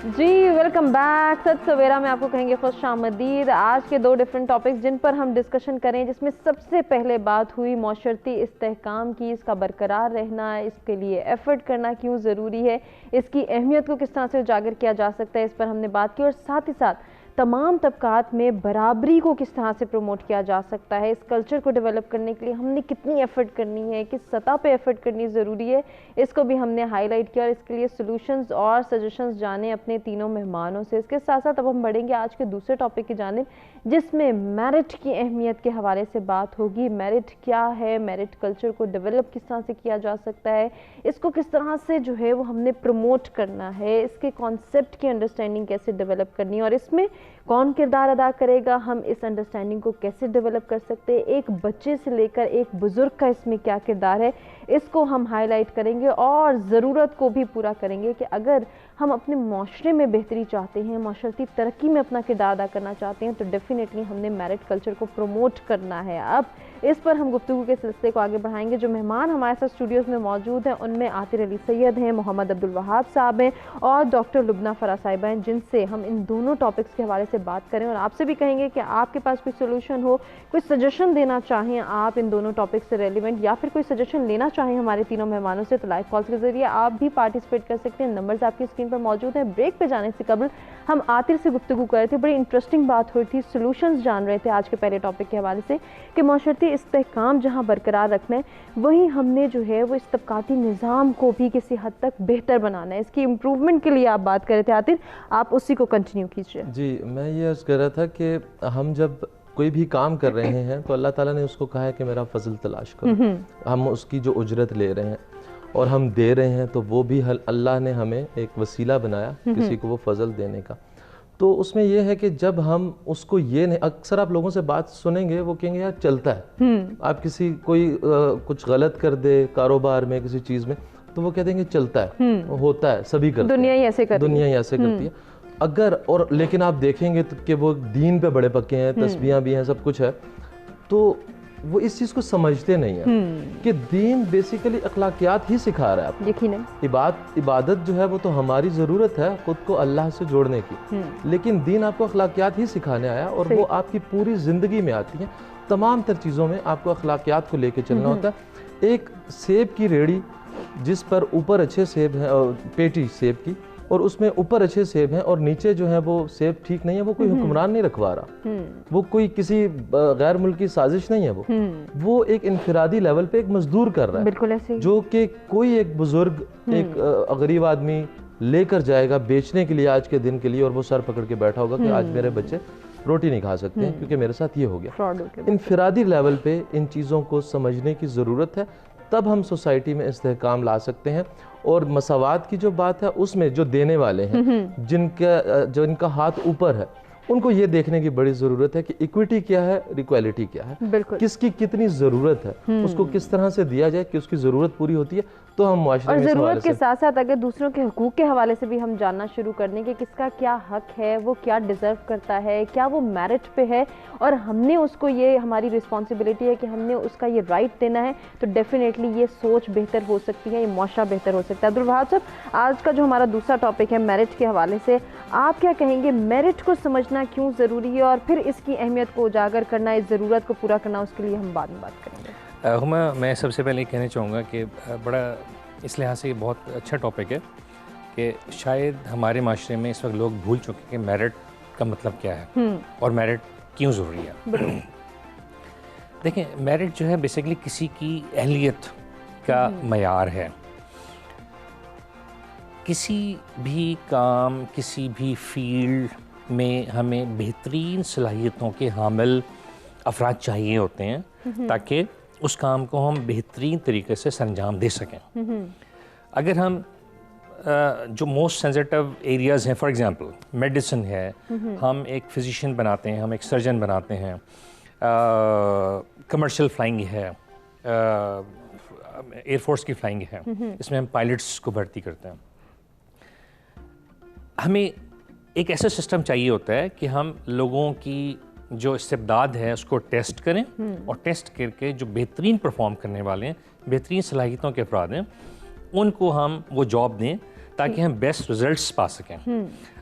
S1: जी वेलकम बैक। सत सवेरा में आपको कहेंगे खुश आमदीद। आज के 2 डिफरेंट टॉपिक्स जिन पर हम डिस्कशन करें, जिसमें सबसे पहले बात हुई माशरती इस्तेहकाम की, इसका बरकरार रहना, इसके लिए एफर्ट करना क्यों ज़रूरी है, इसकी अहमियत को किस तरह से उजागर किया जा सकता है, इस पर हमने बात की। और साथ ही साथ तमाम तबकात में बराबरी को किस तरह से प्रमोट किया जा सकता है, इस कल्चर को डेवलप करने के लिए हमने कितनी एफर्ट करनी है, किस सतह पे एफर्ट करनी ज़रूरी है, इसको भी हमने हाईलाइट किया। और इसके लिए सॉल्यूशंस और सजेशंस जाने अपने तीनों मेहमानों से। इसके साथ साथ अब हम बढ़ेंगे आज के दूसरे टॉपिक की जानिब, जिसमें मेरिट की अहमियत के हवाले से बात होगी। मेरिट क्या है, मेरिट कल्चर को डेवलप किस तरह से किया जा सकता है, इसको किस तरह से जो है वो हमने प्रमोट करना है, इसके कॉन्सेप्ट की अंडरस्टैंडिंग कैसे डेवलप करनी है और इसमें कौन किरदार अदा करेगा, हम इस अंडरस्टैंडिंग को कैसे डेवलप कर सकते हैं, एक बच्चे से लेकर एक बुज़ुर्ग का इसमें क्या किरदार है, इसको हम हाईलाइट करेंगे। और ज़रूरत को भी पूरा करेंगे कि अगर हम अपने माशरे में बेहतरी चाहते हैं, माशरती तरक्की में अपना किरदार अदा करना चाहते हैं, तो डेफिनेटली हमने मेरिट कल्चर को प्रमोट करना है। अब इस पर हम गुफ्तगू के सिलसिले को आगे बढ़ाएंगे। जो मेहमान हमारे साथ स्टूडियोज़ में मौजूद हैं उनमें आतिर अली सैयद हैं, मोहम्मद अब्दुल वहाब साहब हैं और डॉक्टर लुबना फरा साहिबा हैं, जिनसे हम इन दोनों टॉपिक्स के हवाले से बात करें। और आपसे भी कहेंगे कि आपके पास कोई सोल्यूशन हो, कोई सजेशन देना चाहें आप इन दोनों टॉपिक से रेलिवेंट, या फिर कोई सजेशन लेना चाहें हमारे तीनों मेहमानों से, तो लाइव कॉल्स के जरिए आप भी पार्टिसिपेट कर सकते हैं। नंबर्स आपकी स्क्रीन पर मौजूद हैं। ब्रेक पे जाने से कबल हम आतिर से गुफ्तगू कर रहे थे, बड़ी इंटरेस्टिंग बात हुई थी, सोल्यूशंस जान रहे थे आज के पहले टॉपिक के हवाले से कि माशरती इस्तेहकाम जहाँ बरकरार रखना है, वहीं हमने जो है वो इस तबकाती निज़ाम को भी किसी हद तक बेहतर बनाना है, इसकी इम्प्रूवमेंट के लिए आप बात कर रहे थे। आतिर, आप उसी को कंटिन्यू कीजिए।
S3: जी, मैं ये अर्ज़ कर रहा था कि हम जब कोई भी काम कर रहे हैं तो अल्लाह ताला ने उसको कहा है कि मेरा फजल तलाश करो। हम उसकी जो उजरत ले रहे हैं और हम दे रहे हैं तो वो भी अल्लाह ने हमें एक वसीला बनाया किसी को वो फजल देने का। तो उसमें यह है कि जब हम उसको ये नहीं, अक्सर आप लोगों से बात सुनेंगे वो कहेंगे यार चलता है, आप किसी कोई कुछ गलत कर दे कारोबार में किसी चीज़ में तो वो कह देंगे चलता है, होता है, सभी करते हैं,
S1: दुनिया ही ऐसे करती है,
S3: दुनिया ही ऐसे करती है। अगर और लेकिन आप देखेंगे तो कि वो दीन पे बड़े पक्के हैं, तस्बीहां भी हैं, सब कुछ है, तो वो इस चीज़ को समझते नहीं है कि दीन बेसिकली अखलाकियात ही सिखा रहा है आपको।
S1: यकीनन
S3: इबादत जो है वो तो हमारी ज़रूरत है खुद को अल्लाह से जोड़ने की, लेकिन दीन आपको अखलाकियात ही सिखाने आया और वो आपकी पूरी ज़िंदगी में आती है। तमाम तर चीज़ों में आपको अखलाकियात को लेके चलना होता है। एक सेब की रेड़ी जिस पर ऊपर अच्छे सेब हैं, पेटी सेब की, और उसमें ऊपर अच्छे सेब हैं और नीचे जो है वो सेब ठीक नहीं है, वो कोई हुक्मरान नहीं रखवा रहा, वो कोई किसी गैर मुल्की साजिश नहीं है, वो एक इनफिरादी लेवल पे एक मजदूर कर रहा है,
S1: बिल्कुल ऐसे
S3: जो कि कोई एक बुजुर्ग एक गरीब आदमी लेकर जाएगा बेचने के लिए आज के दिन के लिए, और वो सर पकड़ के बैठा होगा कि आज मेरे बच्चे रोटी नहीं खा सकते हैं क्योंकि मेरे साथ ये हो गया। इनफिरादी लेवल पे इन चीज़ों को समझने की ज़रूरत है, तब हम सोसाइटी में इस्तेहकाम ला सकते हैं। और मसावात की जो बात है उसमें जो देने वाले हैं, जिनका हाथ ऊपर है, उनको ये देखने की बड़ी ज़रूरत है कि इक्विटी क्या है, इक्वालिटी क्या है, किसकी कितनी ज़रूरत है, उसको किस तरह से दिया जाए कि उसकी ज़रूरत पूरी होती है। तो हम मुआशरे
S1: और
S3: में
S1: ज़रूरत के साथ साथ अगर दूसरों के हुकूक के हवाले से भी हम जानना शुरू कर दें कि किसका क्या हक है, वो क्या डिज़र्व करता है, क्या वो मेरिट पे है, और हमने उसको, ये हमारी रिस्पॉन्सिबिलिटी है कि हमने उसका ये राइट देना है, तो डेफिनेटली ये सोच बेहतर हो सकती है, ये मुआशरा बेहतर हो सकता है। अब्दुल वहाब साहब, आज का जो हमारा दूसरा टॉपिक है मेरिट के हवाले से, आप क्या कहेंगे, मेरिट को समझना क्यों ज़रूरी है और फिर इसकी अहमियत को उजागर करना, इस ज़रूरत को पूरा करना, उसके लिए हम बाद में बात करेंगे।
S4: हुमा, मैं सबसे पहले कहना चाहूँगा कि बड़ा इस लिहाज से बहुत अच्छा टॉपिक है कि शायद हमारे माशरे में इस वक्त लोग भूल चुके हैं कि मेरिट का मतलब क्या है और मेरिट क्यों ज़रूरी है। देखें, मेरिट जो है बेसिकली किसी की अहलियत का मयार है। किसी भी काम, किसी भी फील्ड में हमें बेहतरीन सलाहियतों के हामिल अफराद चाहिए होते हैं ताकि उस काम को हम बेहतरीन तरीके से सरंजाम दे सकें। अगर हम जो मोस्ट सेंसिटिव एरियाज़ हैं, फॉर एग्जांपल मेडिसिन है, हम एक फिजिशियन बनाते हैं, हम एक सर्जन बनाते हैं, कमर्शियल फ्लाइंग है, एयरफोर्स की फ्लाइंग है, इसमें हम पायलट्स को भर्ती करते हैं। हमें एक ऐसा सिस्टम चाहिए होता है कि हम लोगों की जो इस्तेदाद है उसको टेस्ट करें और टेस्ट करके जो बेहतरीन परफॉर्म करने वाले हैं, बेहतरीन सलाहियतों के अफराद हैं, उनको हम वो जॉब दें ताकि हम बेस्ट रिजल्ट्स पा सकें।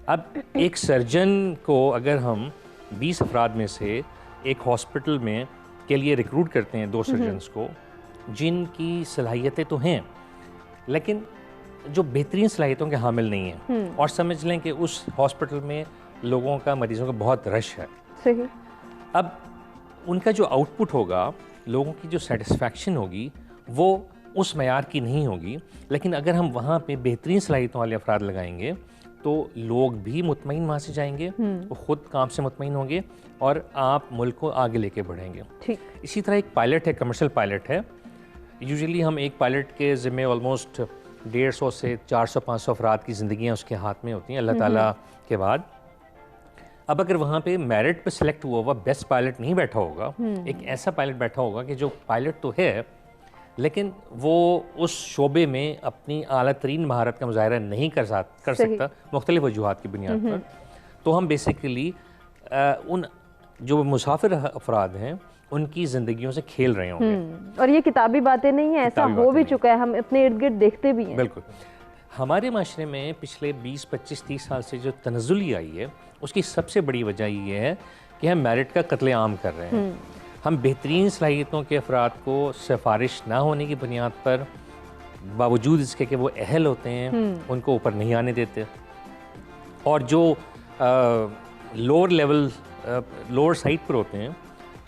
S4: अब एक सर्जन को अगर हम 20 अफराद में से एक हॉस्पिटल में के लिए रिक्रूट करते हैं 2 सर्जन्स को, जिनकी सलाहियतें तो हैं लेकिन जो बेहतरीन सलाहियतों के हामिल नहीं हैं, और समझ लें कि उस हॉस्पिटल में लोगों का, मरीजों का बहुत रश है,
S1: सही।
S4: अब उनका जो आउटपुट होगा, लोगों की जो सेटिस्फैक्शन होगी, वो उस मयार की नहीं होगी। लेकिन अगर हम वहाँ पे बेहतरीन सलाहियतों वाले अफराद लगाएंगे तो लोग भी मुतमईन वहाँ से जाएंगे, वो खुद काम से मुतमईन होंगे और आप मुल्क को आगे लेके बढ़ेंगे।
S1: ठीक।
S4: इसी तरह एक पायलट है, कमर्शियल पायलट है। यूजुअली हम एक पायलट के ज़िम्मे ऑलमोस्ट 150 से 400-500 अफराद की ज़िंदगियाँ उसके हाथ में होती हैं अल्लाह ताला के बाद। अब अगर वहाँ पे मेरिट पे सिलेक्ट हुआ बेस्ट पायलट नहीं बैठा होगा, एक ऐसा पायलट बैठा होगा कि जो पायलट तो है लेकिन वो उस शोबे में अपनी आला तरीन महारत का मुजाहरा नहीं कर सकता मुख्तलिफ वजूहात की बुनियाद पर, तो हम बेसिकली उन जो मुसाफिर अफराद हैं उनकी ज़िंदगियों से खेल रहे होंगे।
S1: और ये किताबी बातें नहीं है, ऐसा हो भी चुका है, हम अपने इर्द गिर्द देखते भी हैं।
S4: बिल्कुल। हमारे माशरे में पिछले 20, 25, 30 साल से जो तनज़्ज़ुली आई है, उसकी सबसे बड़ी वजह ये है कि हम मेरिट का कत्लेआम कर रहे हैं। हम बेहतरीन सलाहियतों के अफराद को सिफारिश ना होने की बुनियाद पर, बावजूद इसके कि वो अहल होते हैं, उनको ऊपर नहीं आने देते, और जो लोअर लेवल, लोअर साइड पर होते हैं,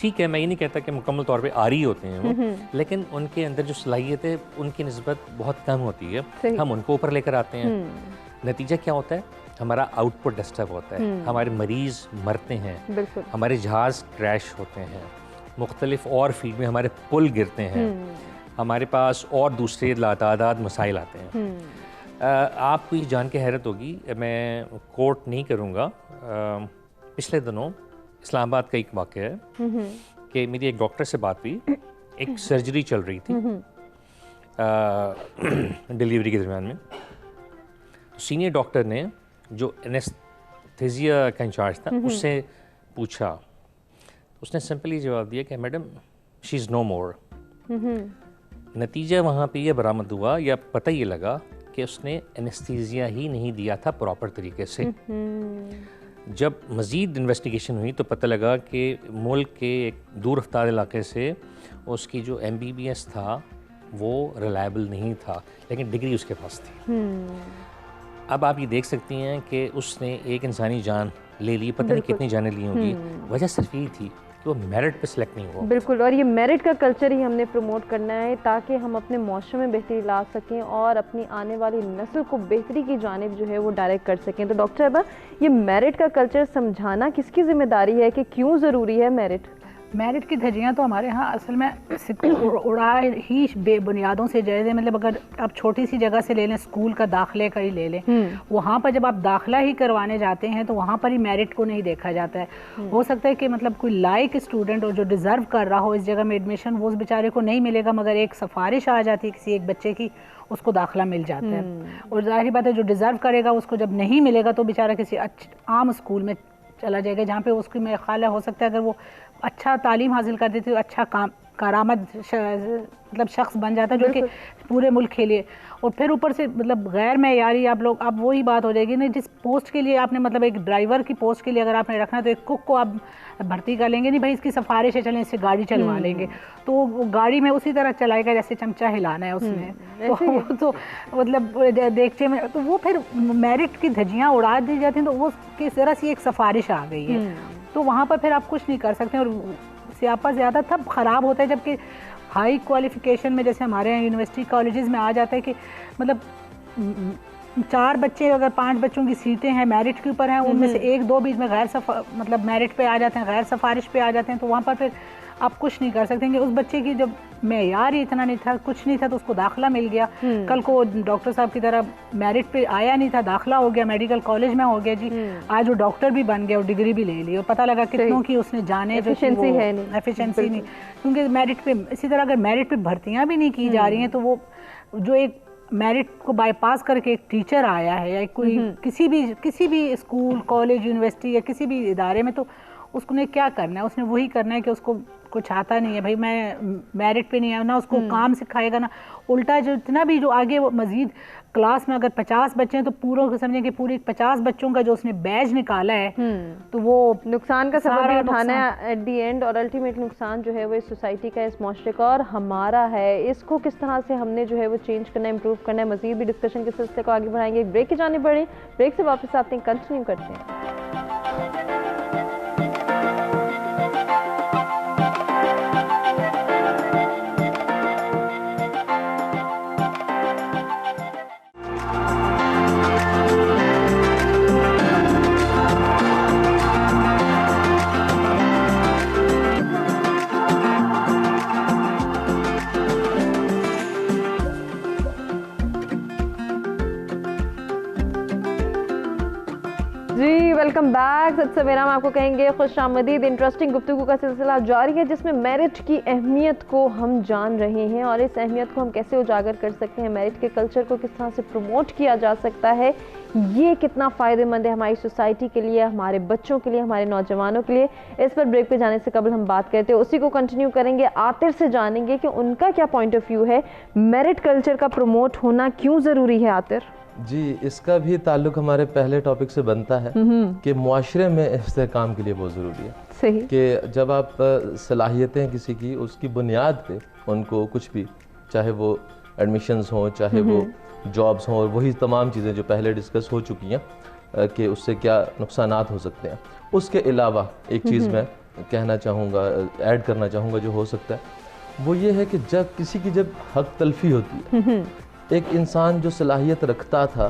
S4: ठीक है, मैं ये नहीं कहता कि मुकम्मल तौर पे आरी होते हैं वो, लेकिन उनके अंदर जो सलाहियत है उनकी निस्बत बहुत कम होती है, हम उनको ऊपर लेकर आते हैं। नतीजा क्या होता है हमारा आउटपुट डिस्टर्ब होता है, हमारे मरीज़ मरते हैं,
S1: बिल्कुल,
S4: हमारे जहाज़ क्रैश होते हैं, मुख्तलिफ और फील्ड में हमारे पुल गिरते हैं, हमारे पास और दूसरे लातादाद मसाइल आते हैं। आपको ये जान के हैरत होगी, मैं कोट नहीं करूँगा, पिछले दिनों इस्लामाबाद का एक वाक़या है कि मेरी एक डॉक्टर से बात हुई, एक सर्जरी चल रही थी डिलीवरी के दरमियान में। सीनियर डॉक्टर ने जो एनेस्थीसिया का इंचार्ज था उससे पूछा, उसने सिंपली जवाब दिया कि मैडम शी इज़ नो मोर। नतीजा वहाँ पे ये बरामद हुआ या पता ये लगा कि उसने एनेस्थीसिया ही नहीं दिया था प्रॉपर तरीके से। जब मज़ीद इन्वेस्टिगेशन हुई तो पता लगा कि मुल्क के एक दूर रफ्तार इलाके से उसकी जो MBBS था वो रिलायबल नहीं था, लेकिन डिग्री उसके पास थी। अब आप ये देख सकती हैं कि उसने एक इंसानी जान ले ली, पता नहीं कितनी जानें ली होंगी, वजह सिर्फ यही थी कि वो मेरिट पे सिलेक्ट नहीं हुआ।
S1: बिल्कुल, और ये मेरिट का कल्चर ही हमने प्रमोट करना है ताकि हम अपने माशरे में बेहतरी ला सकें और अपनी आने वाली नस्ल को बेहतरी की जानिब जो है वो डायरेक्ट कर सकें। तो डॉक्टर अबा, ये मेरिट का कल्चर समझाना किसकी जिम्मेदारी है कि क्यों ज़रूरी है मेरिट?
S2: मेरिट की धज्जियाँ तो हमारे यहाँ असल में उड़ा ही बेबुनियादों से जायज़ है। मतलब अगर आप छोटी सी जगह से ले लें, स्कूल का दाखिले का ही ले लें, वहाँ पर जब आप दाखिला ही करवाने जाते हैं तो वहाँ पर ही मेरिट को नहीं देखा जाता है। हो सकता है कि मतलब कोई लायक स्टूडेंट और जो डिज़र्व कर रहा हो इस जगह में एडमिशन, वो उस बेचारे को नहीं मिलेगा, मगर एक सिफारिश आ जाती है किसी एक बच्चे की, उसको दाखिला मिल जाता है। और जाहिर बात है जो डिज़र्व करेगा उसको जब नहीं मिलेगा तो बेचारा किसी आम स्कूल में चला जाएगा, जहाँ पे उसकी मेरा ख्याल है हो सकता है अगर वो अच्छा तालीम हासिल कर देती तो अच्छा कारामद मतलब शख्स बन जाता है जो कि पूरे मुल्क के लिए। और फिर ऊपर से मतलब गैर मेयारी आप लोग, अब वही बात हो जाएगी ना, जिस पोस्ट के लिए आपने मतलब एक ड्राइवर की पोस्ट के लिए अगर आपने रखना है तो एक कुक को आप भर्ती कर लेंगे, नहीं भाई इसकी सिफारिश है, चलें इससे गाड़ी चलवा लेंगे, तो वो गाड़ी में उसी तरह चलाएगा जैसे चमचा हिलाना है उसमें। तो मतलब देखते में तो वो फिर मेरिट की धज्जियाँ उड़ा दी जाती हैं, तो वो किस तरह से एक सिफारिश आ गई है, तो वहाँ पर फिर आप कुछ नहीं कर सकते। और स्यापा ज़्यादा तब ख़राब होता है जबकि हाई क्वालिफिकेशन में जैसे हमारे यहाँ यूनिवर्सिटी कॉलेजेस में आ जाता है कि मतलब 4 बच्चे अगर 5 बच्चों की सीटें हैं मेरिट के ऊपर हैं, उनमें से 1-2 बीच में मतलब मेरिट पे आ जाते हैं, गैर सिफारिश पे आ जाते हैं, तो वहाँ पर फिर आप कुछ नहीं कर सकते कि उस बच्चे की जब मेयार ही इतना नहीं था, कुछ नहीं था, तो उसको दाखिला मिल गया, कल को डॉक्टर साहब की तरह मेरिट पे आया नहीं था, दाखिला हो गया, मेडिकल कॉलेज में हो गया जी, आज वो डॉक्टर भी बन गया और डिग्री भी ले ली और पता लगा कितनों की उसने जाने
S1: एफिशिएंसी है नहीं,
S2: एफिशिएंसी नहीं, क्योंकि मेरिट पे इसी तरह अगर मेरिट पे भर्तियाँ भी नहीं की जा रही हैं तो वो जो एक मेरिट को बाईपास करके एक टीचर आया है या कोई किसी भी स्कूल कॉलेज यूनिवर्सिटी या किसी भी इदारे में, तो उसने क्या करना है, उसने वही करना है कि उसको कुछ आता नहीं है, भाई मैं मेरिट पे नहीं आया ना, उसको काम सिखाएगा ना, उल्टा जो इतना भी जो आगे वो मजीद क्लास में अगर 50 बच्चे हैं तो पूरों को समझें कि पूरे 50 बच्चों का जो उसने बैच निकाला है तो वो
S1: नुकसान का सबब भी उठाना है एट दी एंड, और अल्टीमेट नुकसान जो है वो इस सोसाइटी का, इस माशरे का और हमारा है। इसको किस तरह से हमने जो है वो चेंज करना है, इम्प्रूव करना है। मजीद भी डिस्कशन के सिलसिले को आगे बढ़ाएंगे, एक ब्रेक की जाने पड़े, ब्रेक से वापस आते हैं, कंटिन्यू करते हैं। जी वेलकम बैक। सवेरा में आपको कहेंगे खुश आमदीद। इंटरेस्टिंग गुफ्तगू का सिलसिला जारी है जिसमें मेरिट की अहमियत को हम जान रहे हैं और इस अहमियत को हम कैसे उजागर कर सकते हैं, मेरिट के कल्चर को किस तरह से प्रमोट किया जा सकता है, ये कितना फ़ायदेमंद है हमारी सोसाइटी के लिए, हमारे बच्चों के लिए, हमारे नौजवानों के लिए। इस पर ब्रेक पे जाने से कबल हम बात करते हैं, उसी को कंटिन्यू करेंगे। आतिर से जानेंगे कि उनका क्या पॉइंट ऑफ व्यू है, मेरिट कल्चर का प्रमोट होना क्यों ज़रूरी है। आतिर
S3: जी, इसका भी ताल्लुक हमारे पहले टॉपिक से बनता है कि मुआशरे में इस्तेहकाम के लिए बहुत ज़रूरी है।
S1: सही
S3: कि जब आप सलाहियतें किसी की, उसकी बुनियाद पे उनको कुछ भी, चाहे वो एडमिशन्स हों, चाहे वो जॉब्स हों, और वही तमाम चीज़ें जो पहले डिस्कस हो चुकी हैं कि उससे क्या नुकसानात हो सकते हैं। उसके अलावा एक चीज़ मैं कहना चाहूँगा, ऐड करना चाहूँगा जो हो सकता है, वो ये है कि जब किसी की जब हक तलफी होती है, एक इंसान जो सलाहियत रखता था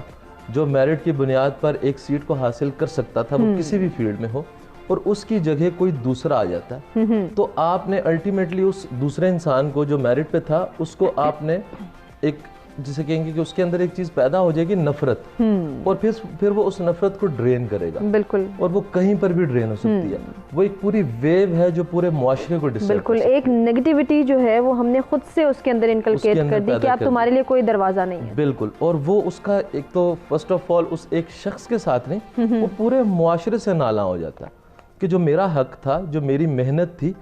S3: जो मेरिट की बुनियाद पर एक सीट को हासिल कर सकता था, वो किसी भी फील्ड में हो, और उसकी जगह कोई दूसरा आ जाता है, तो आपने अल्टीमेटली उस दूसरे इंसान को जो मेरिट पे था उसको आपने एक, जिसे कहेंगे कि उसके अंदर एक चीज पैदा हो जाएगी, नफरत, और फिर वो उस नफरत को ड्रेन करेगा।
S1: बिल्कुल।
S3: और वो कहीं पर भी ड्रेन हो सकती है। वो एक पूरी वेव है जो पूरे मुआशरे को डिस्टर्ब
S1: बिल्कुल, एक नेगेटिविटी जो है वो हमने खुद से उसके अंदर इनकलकेट कर दी कि अब तुम्हारे लिए कोई दरवाजा नहीं है।
S3: बिल्कुल। और वो उसका एक तो फर्स्ट ऑफ ऑल उस एक शख्स के साथ नहीं, वो पूरे मुआशरे से नाला हो जाता है कि जो मेरा हक था, जो मेरी मेहनत थी,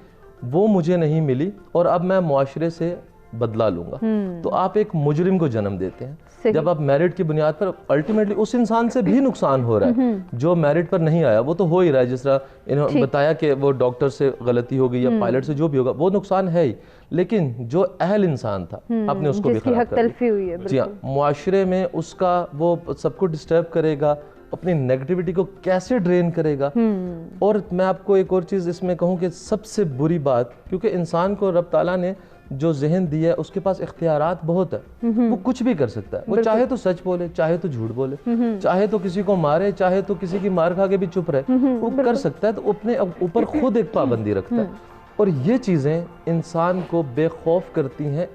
S3: वो मुझे नहीं मिली और अब मैं मुआशरे से बदला लूंगा। तो आप एक मुजरिम को जन्म देते हैं। जब आप मेरिट की बुनियाद पर, अल्टीमेटली उस इंसान से भी नुकसान हो रहा है जो मेरिट पर नहीं आया, वो तो हो ही रहा है। जिस तरह इन्होंने बताया कि वो डॉक्टर से गलती हो गई या पायलट से, जो भी होगा वो नुकसान है ही, लेकिन जो अहल इंसान था आपने उसको भी खराब कर दिया। जी हाँ, मुआशरे में उसका वो सबको डिस्टर्ब करेगा, अपनी नेगेटिविटी को कैसे ड्रेन करेगा। और मैं आपको एक और चीज़ इसमें कहूँ कि सबसे बुरी बात, क्योंकि इंसान को रब ताला ने जो जहन दिया है उसके पास इख्तियारात बहुत है, वो कुछ भी कर सकता है। वो चाहे तो सच बोले, चाहे तो झूठ बोले, चाहे तो किसी को मारे, चाहे तो किसी की मार खा के भी चुप रहे, वो कर सकता है। तो अपने ऊपर खुद एक पाबंदी रखता है, और ये चीज़ें इंसान को बेखौफ करती हैं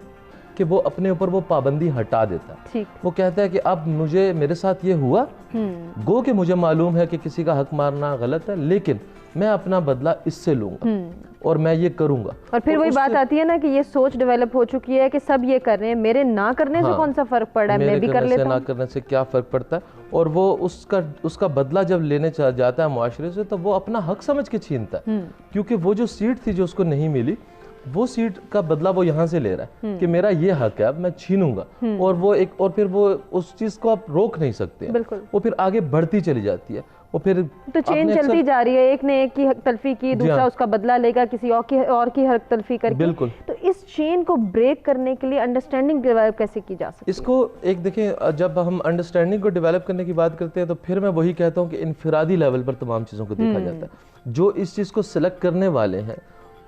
S3: कि वो अपने ऊपर वो पाबंदी हटा देता है। वो कहता है कि अब मुझे, मेरे साथ ये हुआ, गो कि मुझे मालूम है कि किसी का हक मारना गलत है, लेकिन मैं अपना बदला इससे लूंगा और मैं ये करूंगा।
S1: और फिर वही बात आती है ना कि ये सोच डेवलप हो चुकी है कि सब ये कर रहे हैं, मेरे ना करने से कौन सा फर्क पड़ा है, मैं भी कर लेता हूं।
S3: ना करने से क्या फर्क पड़ता है। और वो उसका बदला जब लेने जाता है मुआशरे से, तो वो अपना हक समझ के छीनता है, क्योंकि वो जो सीट थी जो उसको नहीं मिली, वो सीट का बदला वो यहाँ से ले रहा है कि मेरा ये हक है, अब मैं छीनूंगा। और फिर वो उस चीज को आप रोक नहीं सकते, वो फिर आगे बढ़ती चली जाती है। वो फिर
S1: तो चेन चलती जा रही है, एक ने एक की हक तलफी की, दूसरा उसका बदला लेगा किसी और की हक तलफी करके।
S3: बिल्कुल।
S1: तो इस चेन को ब्रेक करने के लिए अंडरस्टैंडिंग डेवलप कैसे की जा सकती है?
S3: इसको एक देखें, जब हम अंडरस्टैंडिंग को डेवलप करने की बात करते हैं तो फिर मैं वही कहता हूँ कि इनफिरादी लेवल पर तमाम चीज़ों को देखा जाता है। जो इस चीज़ को सिलेक्ट करने वाले हैं,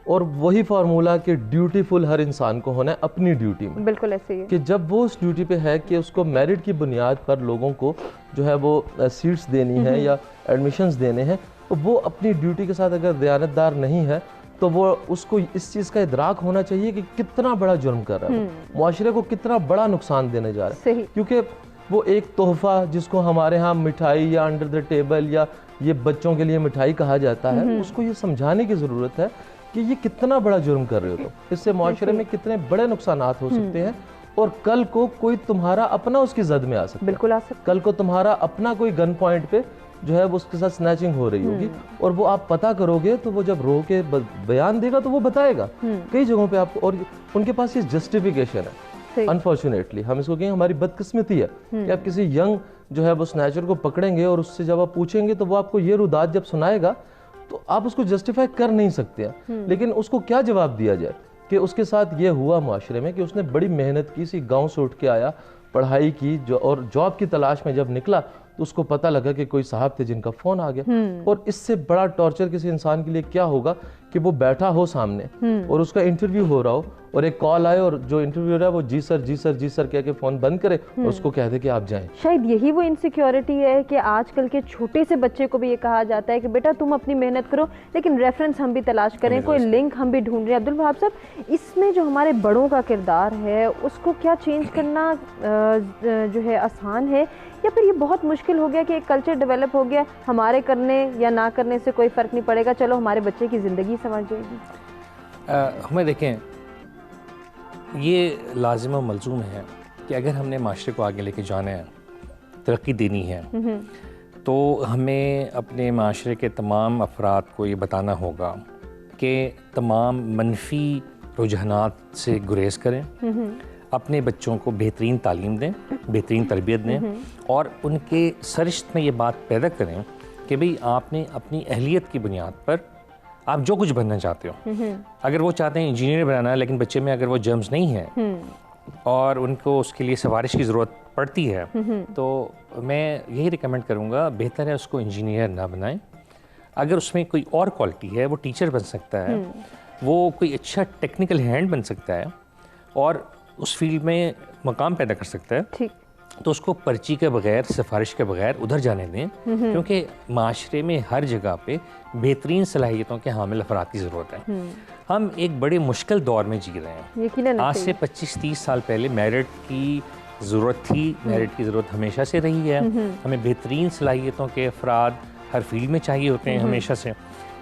S3: और वही फार्मूला कि ड्यूटीफुल हर इंसान को होना है अपनी ड्यूटी में।
S1: बिल्कुल ऐसे ही है
S3: कि जब वो उस ड्यूटी पे है कि उसको मेरिट की बुनियाद पर लोगों को जो है वो सीट्स देनी है या एडमिशन्स देने हैं, तो वो अपनी ड्यूटी के साथ अगर दयानतदार नहीं है, तो वो उसको इस चीज़ का इदराक होना चाहिए कि कितना बड़ा जुर्म कर रहा है, मुआशरे को कितना बड़ा नुकसान देने जा रहा है। क्योंकि वो एक तोहफा जिसको हमारे यहाँ मिठाई या अंडर द टेबल या ये बच्चों के लिए मिठाई कहा जाता है, उसको ये समझाने की ज़रूरत है कि ये कितना बड़ा जुर्म कर रहे हो, तो इससे माशरे में कितने बड़े नुकसानात हो सकते हैं। और कल को कोई तुम्हारा अपना उसकी जद में आ सकता है।
S1: बिल्कुल आ सकता है।
S3: कल को तुम्हारा अपना कोई गन पॉइंट पे जो है वो उसके साथ स्नैचिंग हो रही होगी, और वो आप पता करोगे तो वो जब रो के बयान देगा तो वो बताएगा कई जगहों पे आपको, और उनके पास ये जस्टिफिकेशन है। अनफॉर्चुनेटली हम इसको कहेंगे हमारी बदकिस्मती है कि आप किसी यंग जो है वो स्नैचर को पकड़ेंगे और उससे जब आप पूछेंगे तो वो आपको ये रुदात जब सुनाएगा तो आप उसको जस्टिफाई कर नहीं सकते हैं। लेकिन उसको क्या जवाब दिया जाए कि उसके साथ ये हुआ माशरे में कि उसने बड़ी मेहनत की, सी गांव से उठ के आया, पढ़ाई की, और जॉब की तलाश में जब निकला तो उसको पता लगा कि कोई साहब थे जिनका फोन आ गया। और इससे बड़ा टॉर्चर किसी इंसान के लिए क्या होगा कि वो बैठा हो सामने और उसका इंटरव्यू हो रहा हो और एक कॉल आए और जो इंटरव्यू रहा है वो जी सर जी सर जी सर कह के फोन बंद करे और उसको कह दे कि आप जाएं।
S1: शायद यही वो इनसिक्योरिटी है कि आजकल के छोटे से बच्चे को भी ये कहा जाता है कि बेटा तुम अपनी मेहनत करो लेकिन रेफरेंस हम भी तलाश करें, कोई लिंक हम भी ढूंढ रहे हैं। अब्दुल वहाब साहब, इसमें जो हमारे बड़ों का किरदार है उसको क्या चेंज करना जो है आसान है, या फिर ये बहुत मुश्किल हो गया कि एक कल्चर डेवलप हो गया, हमारे करने या ना करने से कोई फ़र्क नहीं पड़ेगा, चलो हमारे बच्चे की ज़िंदगी संवर जाएगी?
S4: हमें देखें, ये लाजिम और मलज़ूम है कि अगर हमने माशरे को आगे लेके जाना है, तरक्की देनी है, तो हमें अपने माशरे के तमाम अफराद को ये बताना होगा कि तमाम मनफी रुझानात से गुरेज करें, अपने बच्चों को बेहतरीन तालीम दें, बेहतरीन तरबियत दें, और उनके सरश्त में ये बात पैदा करें कि भाई आपने अपनी अहलियत की बुनियाद पर आप जो कुछ बनना चाहते हो, अगर वो चाहते हैं इंजीनियर बनाना है लेकिन बच्चे में अगर वो जर्म्स नहीं है और उनको उसके लिए सवारिश की ज़रूरत पड़ती है, तो मैं यही रिकमेंड करूँगा बेहतर है उसको इंजीनियर ना बनाएं। अगर उसमें कोई और क्वालिटी है, वो टीचर बन सकता है, वो कोई अच्छा टेक्निकल हैंड बन सकता है और उस फील्ड में मकाम पैदा कर सकता है, तो उसको पर्ची के बगैर, सिफारिश के बगैर उधर जाने दें, क्योंकि माशरे में हर जगह पे बेहतरीन सलाहियतों के हामिल अफराद की ज़रूरत है। हम एक बड़े मुश्किल दौर में जी रहे हैं।
S1: यकीनन
S4: आज से 25-30 साल पहले मेरिट की ज़रूरत थी, मेरिट की ज़रूरत हमेशा से रही है। हमें बेहतरीन सलाहियतों के अफराद हर फील्ड में चाहिए होते हैं हमेशा से।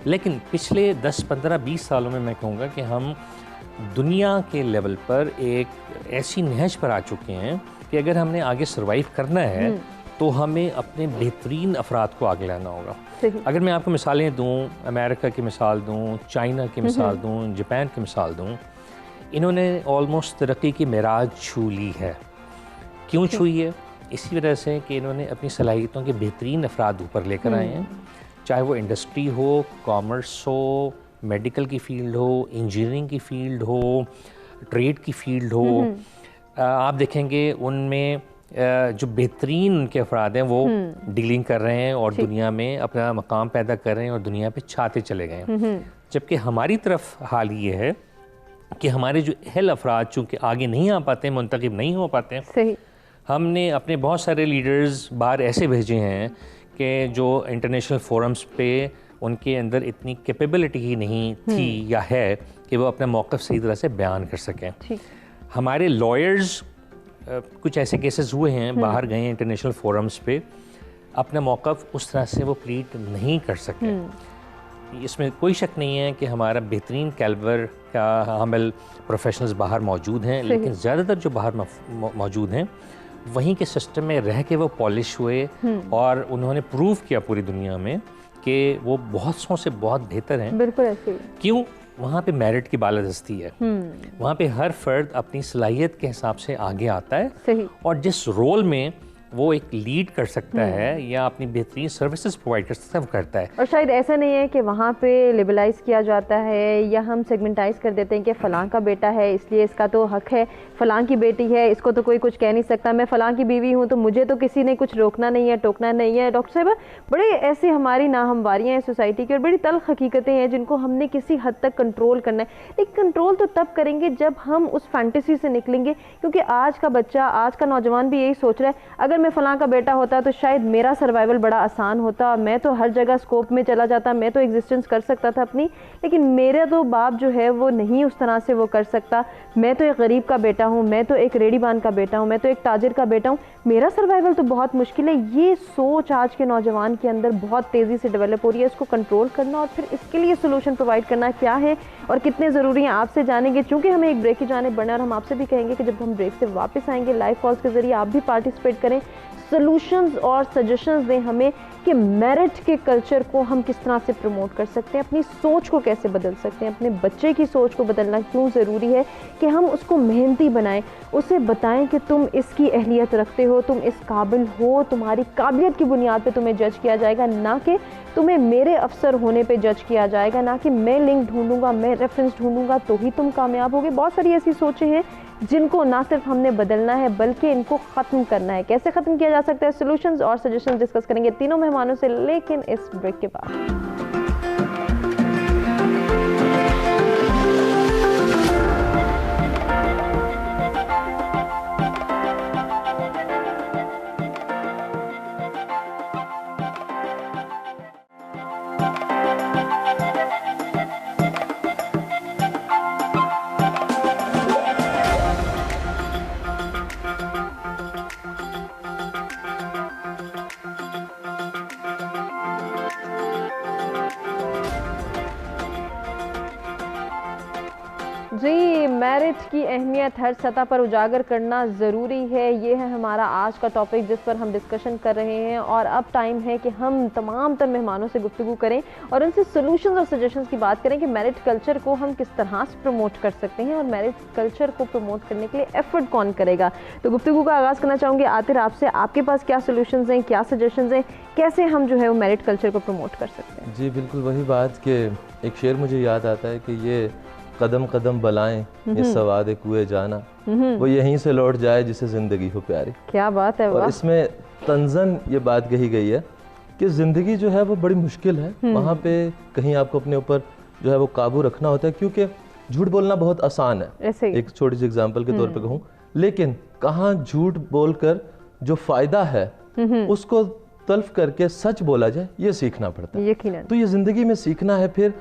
S4: लेकिन पिछले 10-15-20 सालों में मैं कहूँगा कि हम दुनिया के लेवल पर एक ऐसी नहज पर आ चुके हैं कि अगर हमने आगे सर्वाइव करना है तो हमें अपने बेहतरीन अफराद को आगे लाना होगा। अगर मैं आपको मिसालें दूँ, अमेरिका की मिसाल दूँ, चाइना की मिसाल दूँ, जापान की मिसाल दूँ, इन्होंने ऑलमोस्ट तरक्की की मेराज छू ली है। क्यों छुई है? इसी वजह से कि इन्होंने अपनी सलाहियतों के बेहतरीन अफराद ऊपर लेकर आए हैं, चाहे वो इंडस्ट्री हो, कॉमर्स हो, मेडिकल की फील्ड हो, इंजीनियरिंग की फील्ड हो, ट्रेड की फील्ड हो। आप देखेंगे उनमें जो बेहतरीन उनके अफराद हैं वो डीलिंग कर रहे हैं और दुनिया में अपना मकाम पैदा कर रहे हैं और दुनिया पे छाते चले गए हैं। जबकि हमारी तरफ हाल ये है कि हमारे जो अहल अफराद चूँकि आगे नहीं आ पाते, मुंतखब नहीं हो पाते,
S1: सही।
S4: हमने अपने बहुत सारे लीडर्स बाहर ऐसे भेजे हैं कि जो इंटरनेशनल फोरम्स पे उनके अंदर इतनी कैपेबिलिटी ही नहीं थी या है कि वो अपना मौक़िफ़ सही तरह से बयान कर सकें। हमारे लॉयर्स कुछ ऐसे केसेस हुए हैं, बाहर गए हैं इंटरनेशनल फोरम्स पे, अपना मौक़िफ़ उस तरह से वो प्लीट नहीं कर सके। इसमें कोई शक नहीं है कि हमारा बेहतरीन कैलिबर का हामिल प्रोफेशनल्स बाहर मौजूद हैं, लेकिन ज़्यादातर जो बाहर मौजूद हैं वहीं के सिस्टम में रह के वो पॉलिश हुए और उन्होंने प्रूव किया पूरी दुनिया में कि वो बहुत सौ से बहुत बेहतर हैं।
S1: बिल्कुल ऐसे ही।
S4: क्यों? वहाँ पे मेरिट की बालादस्ती है। वहाँ पे हर फर्द अपनी सलाहियत के हिसाब से आगे आता है।
S1: सही।
S4: और जिस रोल में वो एक लीड कर सकता है या अपनी बेहतरीन सर्विसेज प्रोवाइड कर सकता है, वो करता है।
S1: और शायद ऐसा नहीं है कि वहाँ पे लिबरलाइज किया जाता है या हम सेगमेंटाइज कर देते हैं कि फ़लाँ का बेटा है इसलिए इसका तो हक है, फ़लाँ की बेटी है इसको तो कोई कुछ कह नहीं सकता, मैं फ़लाँ की बीवी हूँ तो मुझे तो किसी ने कुछ रोकना नहीं है, टोकना नहीं है। डॉक्टर साहब, बड़े ऐसे हमारी नाहमवारियाँ हैं सोसाइटी की और बड़ी तल्ख हकीकतें हैं जिनको हमने किसी हद तक कंट्रोल करना है। लेकिन कंट्रोल तो तब करेंगे जब हम उस फैंटेसी से निकलेंगे, क्योंकि आज का बच्चा, आज का नौजवान भी यही सोच रहा है, अगर मैं फ़लाँ का बेटा होता तो शायद मेरा सर्वाइवल बड़ा आसान होता, मैं तो हर जगह स्कोप में चला जाता, मैं तो एग्जिस्टेंस कर सकता था अपनी, लेकिन मेरा तो बाप जो है वो नहीं उस तरह से वो कर सकता। मैं तो एक गरीब का बेटा हूँ, मैं तो एक रेडीबान का बेटा हूँ, मैं तो एक ताजिर का बेटा हूँ, मेरा सर्वाइवल तो बहुत मुश्किल है। ये सोच आज के नौजवान के अंदर बहुत तेज़ी से डेवलप हो रही है। इसको कंट्रोल करना और फिर इसके लिए सोल्यूशन प्रोवाइड करना क्या है और कितने ज़रूरी हैं, आपसे जानेंगे। चूँकि हमें एक ब्रेक की जाने बढ़ना और हम आपसे भी कहेंगे कि जब हम ब्रेक से वापस आएंगे लाइव कॉल्स के ज़रिए आप भी पार्टिसिपेट करें, सॉल्यूशंस और सजेशंस दें हमें कि मेरिट के कल्चर को हम किस तरह से प्रमोट कर सकते हैं, अपनी सोच को कैसे बदल सकते हैं, अपने बच्चे की सोच को बदलना क्यों ज़रूरी है कि हम उसको मेहनती बनाएं, उसे बताएं कि तुम इसकी अहलियत रखते हो, तुम इस काबिल हो, तुम्हारी काबिलियत की बुनियाद पे तुम्हें जज किया जाएगा, ना कि तुम्हें मेरे अफसर होने पे जज किया जाएगा, ना कि मैं लिंक ढूंढूंगा, मैं रेफरेंस ढूंढूंगा तो ही तुम कामयाब होगे। बहुत सारी ऐसी सोचें हैं जिनको ना सिर्फ हमने बदलना है बल्कि इनको ख़त्म करना है। कैसे ख़त्म किया जा सकता है, सॉल्यूशंस और सजेशंस डिस्कस करेंगे तीनों मेहमानों से, लेकिन इस ब्रेक के बाद। जी, मेरिट की अहमियत हर सतह पर उजागर करना ज़रूरी है, ये है हमारा आज का टॉपिक जिस पर हम डिस्कशन कर रहे हैं। और अब टाइम है कि हम तमाम तर मेहमानों से गुफ्तगू करें और उनसे सॉल्यूशंस और सजेशंस की बात करें कि मेरिट कल्चर को हम किस तरह से प्रमोट कर सकते हैं और मेरिट कल्चर को प्रमोट करने के लिए एफर्ट कौन करेगा। तो गुफ्तगू का आगाज़ करना चाहूँगी आतिर आपसे, आपके पास क्या सॉल्यूशंस हैं, क्या सजेशंस हैं, कैसे हम जो है वो मेरिट कल्चर को प्रमोट कर सकते हैं?
S3: जी बिल्कुल, वही बात कि एक शेर मुझे याद आता है कि ये कदम कदम बलाएं ये सवाद कुए जाना, वो यहीं से लौट जाए जिसे ज़िंदगी हो प्यारी।
S1: क्या बात है।
S3: और इसमें तंज़न ये बात कही गई है कि ज़िंदगी जो है वो बड़ी मुश्किल है, वहाँ पे कहीं आपको अपने ऊपर जो है वो काबू रखना होता है, क्योंकि झूठ बोलना बहुत आसान है, एक छोटी सी एग्जांपल के तौर पे कहूँ, लेकिन कहाँ झूठ बोलकर जो फ़ायदा है उसको तल्फ करके सच बोला जाए, ये सीखना पड़ता है।
S1: यकीनन।
S3: तो ये ज़िंदगी में सीखना है। फिर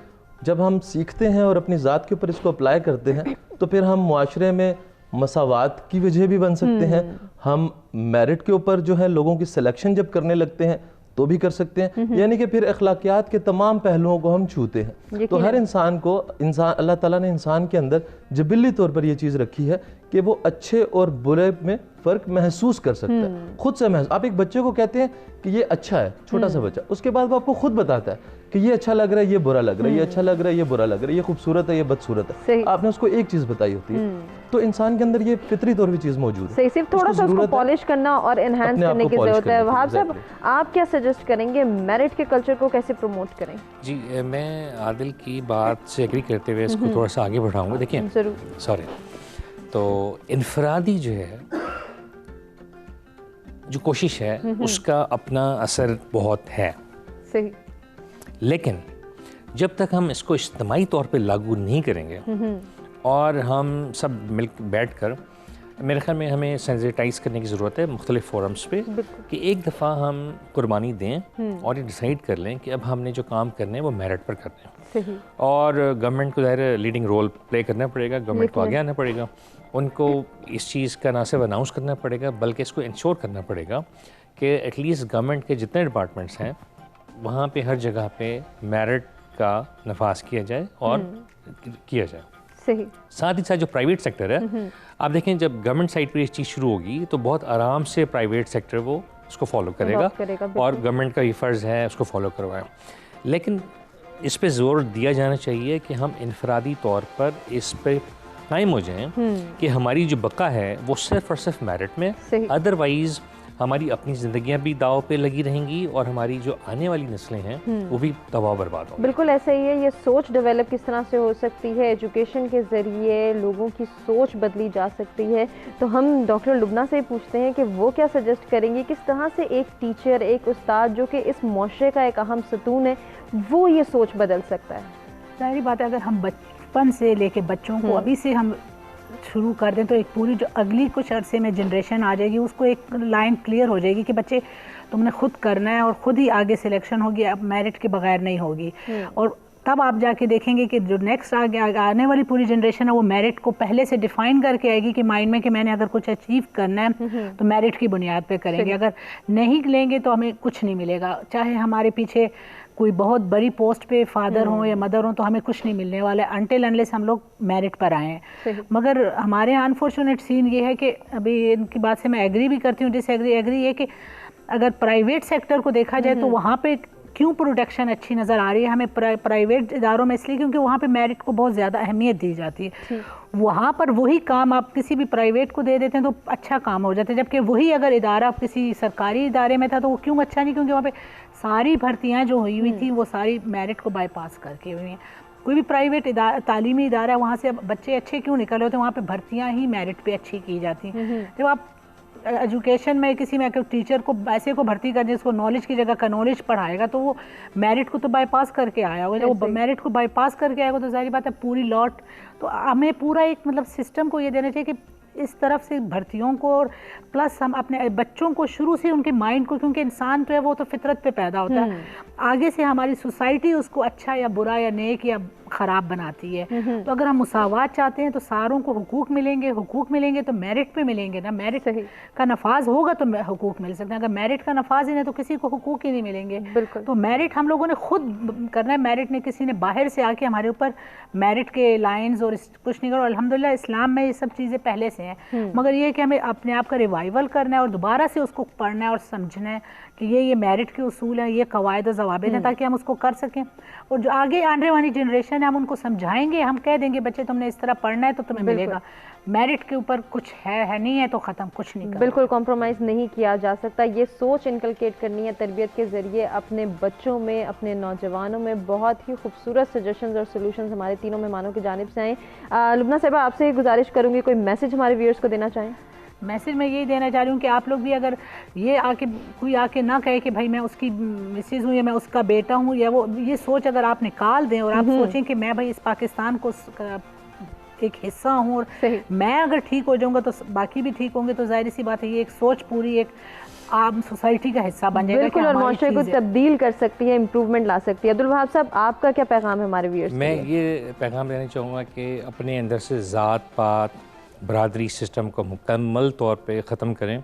S3: जब हम सीखते हैं और अपनी ज़ात के ऊपर इसको अप्लाई करते हैं तो फिर हम मुआशरे में मसावात की वजह भी बन सकते हैं। हम मेरिट के ऊपर जो है लोगों की सिलेक्शन जब करने लगते हैं तो भी कर सकते हैं। यानी कि फिर अखलाकियात के तमाम पहलुओं को हम छूते हैं। तो हर इंसान को अल्लाह ताला ने इंसान के अंदर जबिली तौर पर यह चीज़ रखी है कि वो अच्छे और बुरे में फ़र्क महसूस कर सकता है, खुद से महसूस। आप एक बच्चे को कहते हैं कि ये अच्छा है, छोटा सा बच्चा, उसके बाद वो आपको खुद बताता है कि ये अच्छा लग रहा है, ये बुरा लग रहा है, ये अच्छा लग रहा है, ये बुरा लग रहा है, ये खूबसूरत है, ये बदसूरत है। आपने उसको एक चीज़ बताई होती है। तो इंसान के अंदर ये फितरी तौर पर चीज़ मौजूद है।
S1: सही, सिर्फ थोड़ा सा उसको पॉलिश करना और एनहांस करने की ज़रूरत है। वहाब साहब, आप क्या सजेस्ट करेंगे, मेरिट के कल्चर को कैसे प्रमोट करें?
S4: जी, मैं आदिल की बात से एग्री करते हुए इसको थोड़ा सा आगे बढ़ाऊंगा। देखिए,
S1: ज़रूर,
S4: सॉरी, तो इनफरादी जो है जो कोशिश है उसका अपना असर बहुत है।
S1: सही।
S4: लेकिन जब तक हम इसको इज्तिमाई तौर पे लागू नहीं करेंगे और हम सब मिल बैठ कर, मेरे ख्याल में हमें सेंसिटाइज करने की ज़रूरत है मुख्तलिफ फोरम्स पे कि एक दफ़ा हम कुर्बानी दें और ये डिसाइड कर लें कि अब हमने जो काम करने हैं वो मेरिट पर करने हैं।
S1: सही।
S4: और गवर्नमेंट को ज़ाहिर लीडिंग रोल प्ले करना पड़ेगा, गवर्नमेंट को आगे आना पड़ेगा, उनको इस चीज़ का ना सिर्फ अनाउंस करना पड़ेगा बल्कि इसको इंश्योर करना पड़ेगा कि एटलीस्ट गवर्नमेंट के जितने डिपार्टमेंट्स हैं वहाँ पे हर जगह पे मेरिट का नफाज किया जाए और किया जाए।
S1: सही।
S4: साथ ही साथ जो प्राइवेट सेक्टर है, आप देखें जब गवर्नमेंट साइड पर ये चीज़ शुरू होगी तो बहुत आराम से प्राइवेट सेक्टर वो उसको फॉलो करेगा और गवर्नमेंट का ये फ़र्ज़ है उसको फॉलो करवाएं। लेकिन इस पे ज़ोर दिया जाना चाहिए कि हम इनफरादी तौर पर इस पे कायम हो जाएं कि हमारी जो बका है वो सिर्फ और सिर्फ मेरिट में, अदरवाइज़ हमारी अपनी ज़िंदगियां भी दाव पे लगी रहेंगी और हमारी जो आने वाली नस्लें हैं वो भी तबाह बर्बाद होंगी।
S1: बिल्कुल ऐसा ही है। ये सोच डेवलप किस तरह से हो सकती है, एजुकेशन के ज़रिए लोगों की सोच बदली जा सकती है। तो हम डॉक्टर लुबना से पूछते हैं कि वो क्या सजेस्ट करेंगे, किस तरह से एक टीचर, एक उस्ताद जो कि इस मुआशरे का एक अहम सतून है, वो ये सोच बदल सकता है।
S2: जाहिर बात है, अगर हम बचपन से लेके बच्चों को अभी से हम शुरू कर दें तो एक पूरी जो अगली कुछ अरसे में जनरेशन आ जाएगी उसको एक लाइन क्लियर हो जाएगी कि बच्चे तुमने खुद करना है और खुद ही आगे सिलेक्शन होगी, अब मेरिट के बगैर नहीं होगी। और तब आप जाके देखेंगे कि जो नेक्स्ट आने वाली पूरी जनरेशन है वो मेरिट को पहले से डिफाइन करके आएगी कि माइंड में कि मैंने अगर कुछ अचीव करना है तो मेरिट की बुनियाद पे करेंगे, अगर नहीं लेंगे तो हमें कुछ नहीं मिलेगा। चाहे हमारे पीछे कोई बहुत बड़ी पोस्ट पे फादर हो या मदर हो तो हमें कुछ नहीं मिलने वाला है अनटिल अनलेस हम लोग मेरिट पर आए हैं। मगर हमारे यहाँ अनफॉर्चुनेट सीन ये है कि अभी इनकी बात से मैं एग्री भी करती हूँ, डिसएग्री ये कि अगर प्राइवेट सेक्टर को देखा जाए तो वहाँ पे क्यों प्रोटेक्शन अच्छी नज़र आ रही है हमें प्राइवेट इदारों में, इसलिए क्योंकि वहाँ पे मेरिट को बहुत ज़्यादा अहमियत दी जाती है। वहाँ पर वही काम आप किसी भी प्राइवेट को दे देते हैं तो अच्छा काम हो जाता है, जबकि वही अगर इदारा किसी सरकारी इदारे में था तो वो क्यों अच्छा नहीं, क्योंकि वहाँ पे सारी भर्तियाँ जो हुई थी वो सारी मेरिट को बाईपास करके हुई हैं। कोई भी प्राइवेट तालीमी इदारा है वहाँ से बच्चे अच्छे क्यों निकल रहे होते हैं, वहाँ पे भर्तियाँ ही मेरिट पे अच्छी की जाती हैं। जब आप एजुकेशन में किसी में टीचर को ऐसे को भर्ती कर जिसको नॉलेज की जगह का नॉलेज पढ़ाएगा तो वो मेरिट को तो बाईपास करके आया होगा। जब वो मेरिट को बाईपास करके आएगा तो जाहिर बात है पूरी लॉट, तो हमें पूरा एक मतलब सिस्टम को ये देना चाहिए कि इस तरफ से भर्तियों को और प्लस हम अपने बच्चों को शुरू से उनके माइंड को, क्योंकि इंसान तो है वो तो फितरत पे पैदा होता है, आगे से हमारी सोसाइटी उसको अच्छा या बुरा या नेक या ख़राब बनाती है। तो अगर हम मुसावात चाहते हैं तो सारों को हुकूक मिलेंगे तो मेरिट पे मिलेंगे ना, मेरिट का नफाज होगा तो हुकूक मिल सकते हैं, अगर मेरिट का नफाज ही नहीं तो किसी को हुकूक ही नहीं मिलेंगे। तो मेरिट हम लोगों ने खुद करना है, मेरिट ने किसी ने बाहर से आके हमारे ऊपर मेरिट के लाइन्स और कुछ नहीं करो। अल्हम्दुलिल्लाह इस्लाम में ये सब चीज़ें पहले से हैं, मगर ये कि हमें अपने आप का रिवाइवल करना है और दोबारा से उसको पढ़ना है और समझना है कि ये मेरिट के उसूल हैं, ये कवायद और ज़वाबित हैं, ताकि हम उसको कर सकें। और जो आगे आने वाली जनरेशन है हम उनको समझाएंगे, हम कह देंगे बच्चे तुमने इस तरह पढ़ना है तो तुम्हें मिलेगा, मेरिट के ऊपर कुछ है नहीं है तो ख़त्म, कुछ नहीं करना।
S1: बिल्कुल कॉम्प्रोमाइज़ नहीं किया जा सकता। ये सोच इनकलकेट करनी है तरबियत के ज़रिए अपने बच्चों में, अपने नौजवानों में। बहुत ही खूबसूरत सजेशंस और सोल्यूशंस हमारे तीनों मेहमानों की जानिब से आए। लुबना साहिबा, आपसे गुजारिश करूँगी कोई मैसेज हमारे व्यूअर्स को देना चाहें?
S2: मैसेज मैं यही देना चाह रही हूँ कि आप लोग भी अगर ये कोई आके ना कहे कि भाई मैं उसकी मिसेज हूँ या मैं उसका बेटा हूँ, या वो ये सोच अगर आप निकाल दें और आप सोचें कि मैं भाई इस पाकिस्तान को एक हिस्सा हूँ और मैं अगर ठीक हो जाऊंगा तो बाकी भी ठीक होंगे, तो जाहिर सी बात है ये एक सोच पूरी एक आम सोसाइटी का हिस्सा बन जाएगा।
S1: बिल्कुल, और माशरे को तब्दील कर सकती है, इम्प्रूवमेंट ला सकती है। अब्दुल वहाब साहब, आपका क्या पैगाम है हमारे व्यूअर्स के लिए?
S4: मैं ये पैगाम देना चाहूँगा कि अपने अंदर से ज़ात पात बरादरी सिस्टम को मुकम्मल तौर पे ख़त्म करें।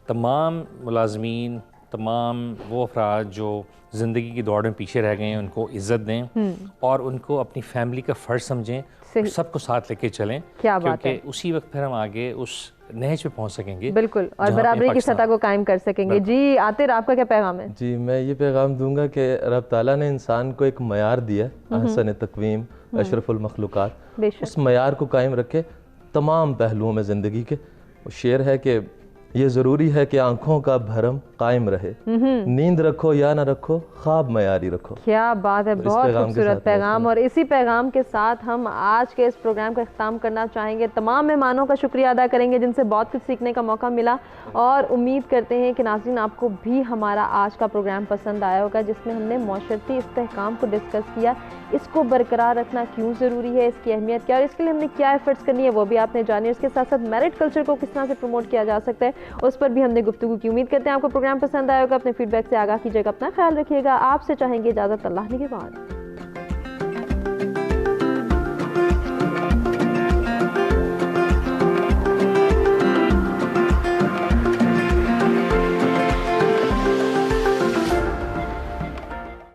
S4: तमाम मुलाजमीन, तमाम वो अफराद जो ज़िंदगी की दौड़ में पीछे रह गए हैं उनको इज़्ज़त दें और उनको अपनी फैमिली का फ़र्ज समझें, सबको साथ लेके चलें।
S1: क्या बात है,
S4: क्योंकि उसी वक्त फिर हम आगे उस नहज पे पहुंच सकेंगे।
S1: बिल्कुल, और बराबरी की सतह को कायम कर सकेंगे। जी आतिर, आपका क्या पैगाम है?
S3: जी, मैं ये पैगाम दूंगा कि रब ताला ने इंसान को एक मयार दिया, अहसन तकवीम, अशरफुल मखलूकात, उस मयार को कायम रखे तमाम पहलुओं में ज़िंदगी के। शेर है कि ये ज़रूरी है कि आंखों का भरम कायम रहे, नींद रखो या ना रखो, ख्वाब मयारी रखो।
S1: क्या बात है, बहुत खूबसूरत पैगाम। और इसी पैगाम के साथ हम आज के इस प्रोग्राम का इख्तिताम करना चाहेंगे। तमाम मेहमानों का शुक्रिया अदा करेंगे जिनसे बहुत कुछ सीखने का मौका मिला, और उम्मीद करते हैं कि नाज़रीन आपको भी हमारा आज का प्रोग्राम पसंद आया होगा, जिसमें हमने माशरती इस्तेहकाम को डिस्कस किया, इसको बरकरार रखना क्यों ज़रूरी है, इसकी अहमियत क्या, और इसके लिए हमने क्या एफर्ट्स करनी है वो भी आपने जानी। इसके साथ साथ मैरिट कल्चर को किस तरह से प्रमोट किया जा सकता है उस पर भी हमने गुफ्तगू की। उम्मीद करते हैं आपको प्रोग्राम पसंद आएगा। अपने फीडबैक से आगाह कीजिएगा, अपना ख्याल रखिएगा। आपसे चाहेंगे इजाज़त, अल्लाह के बाद।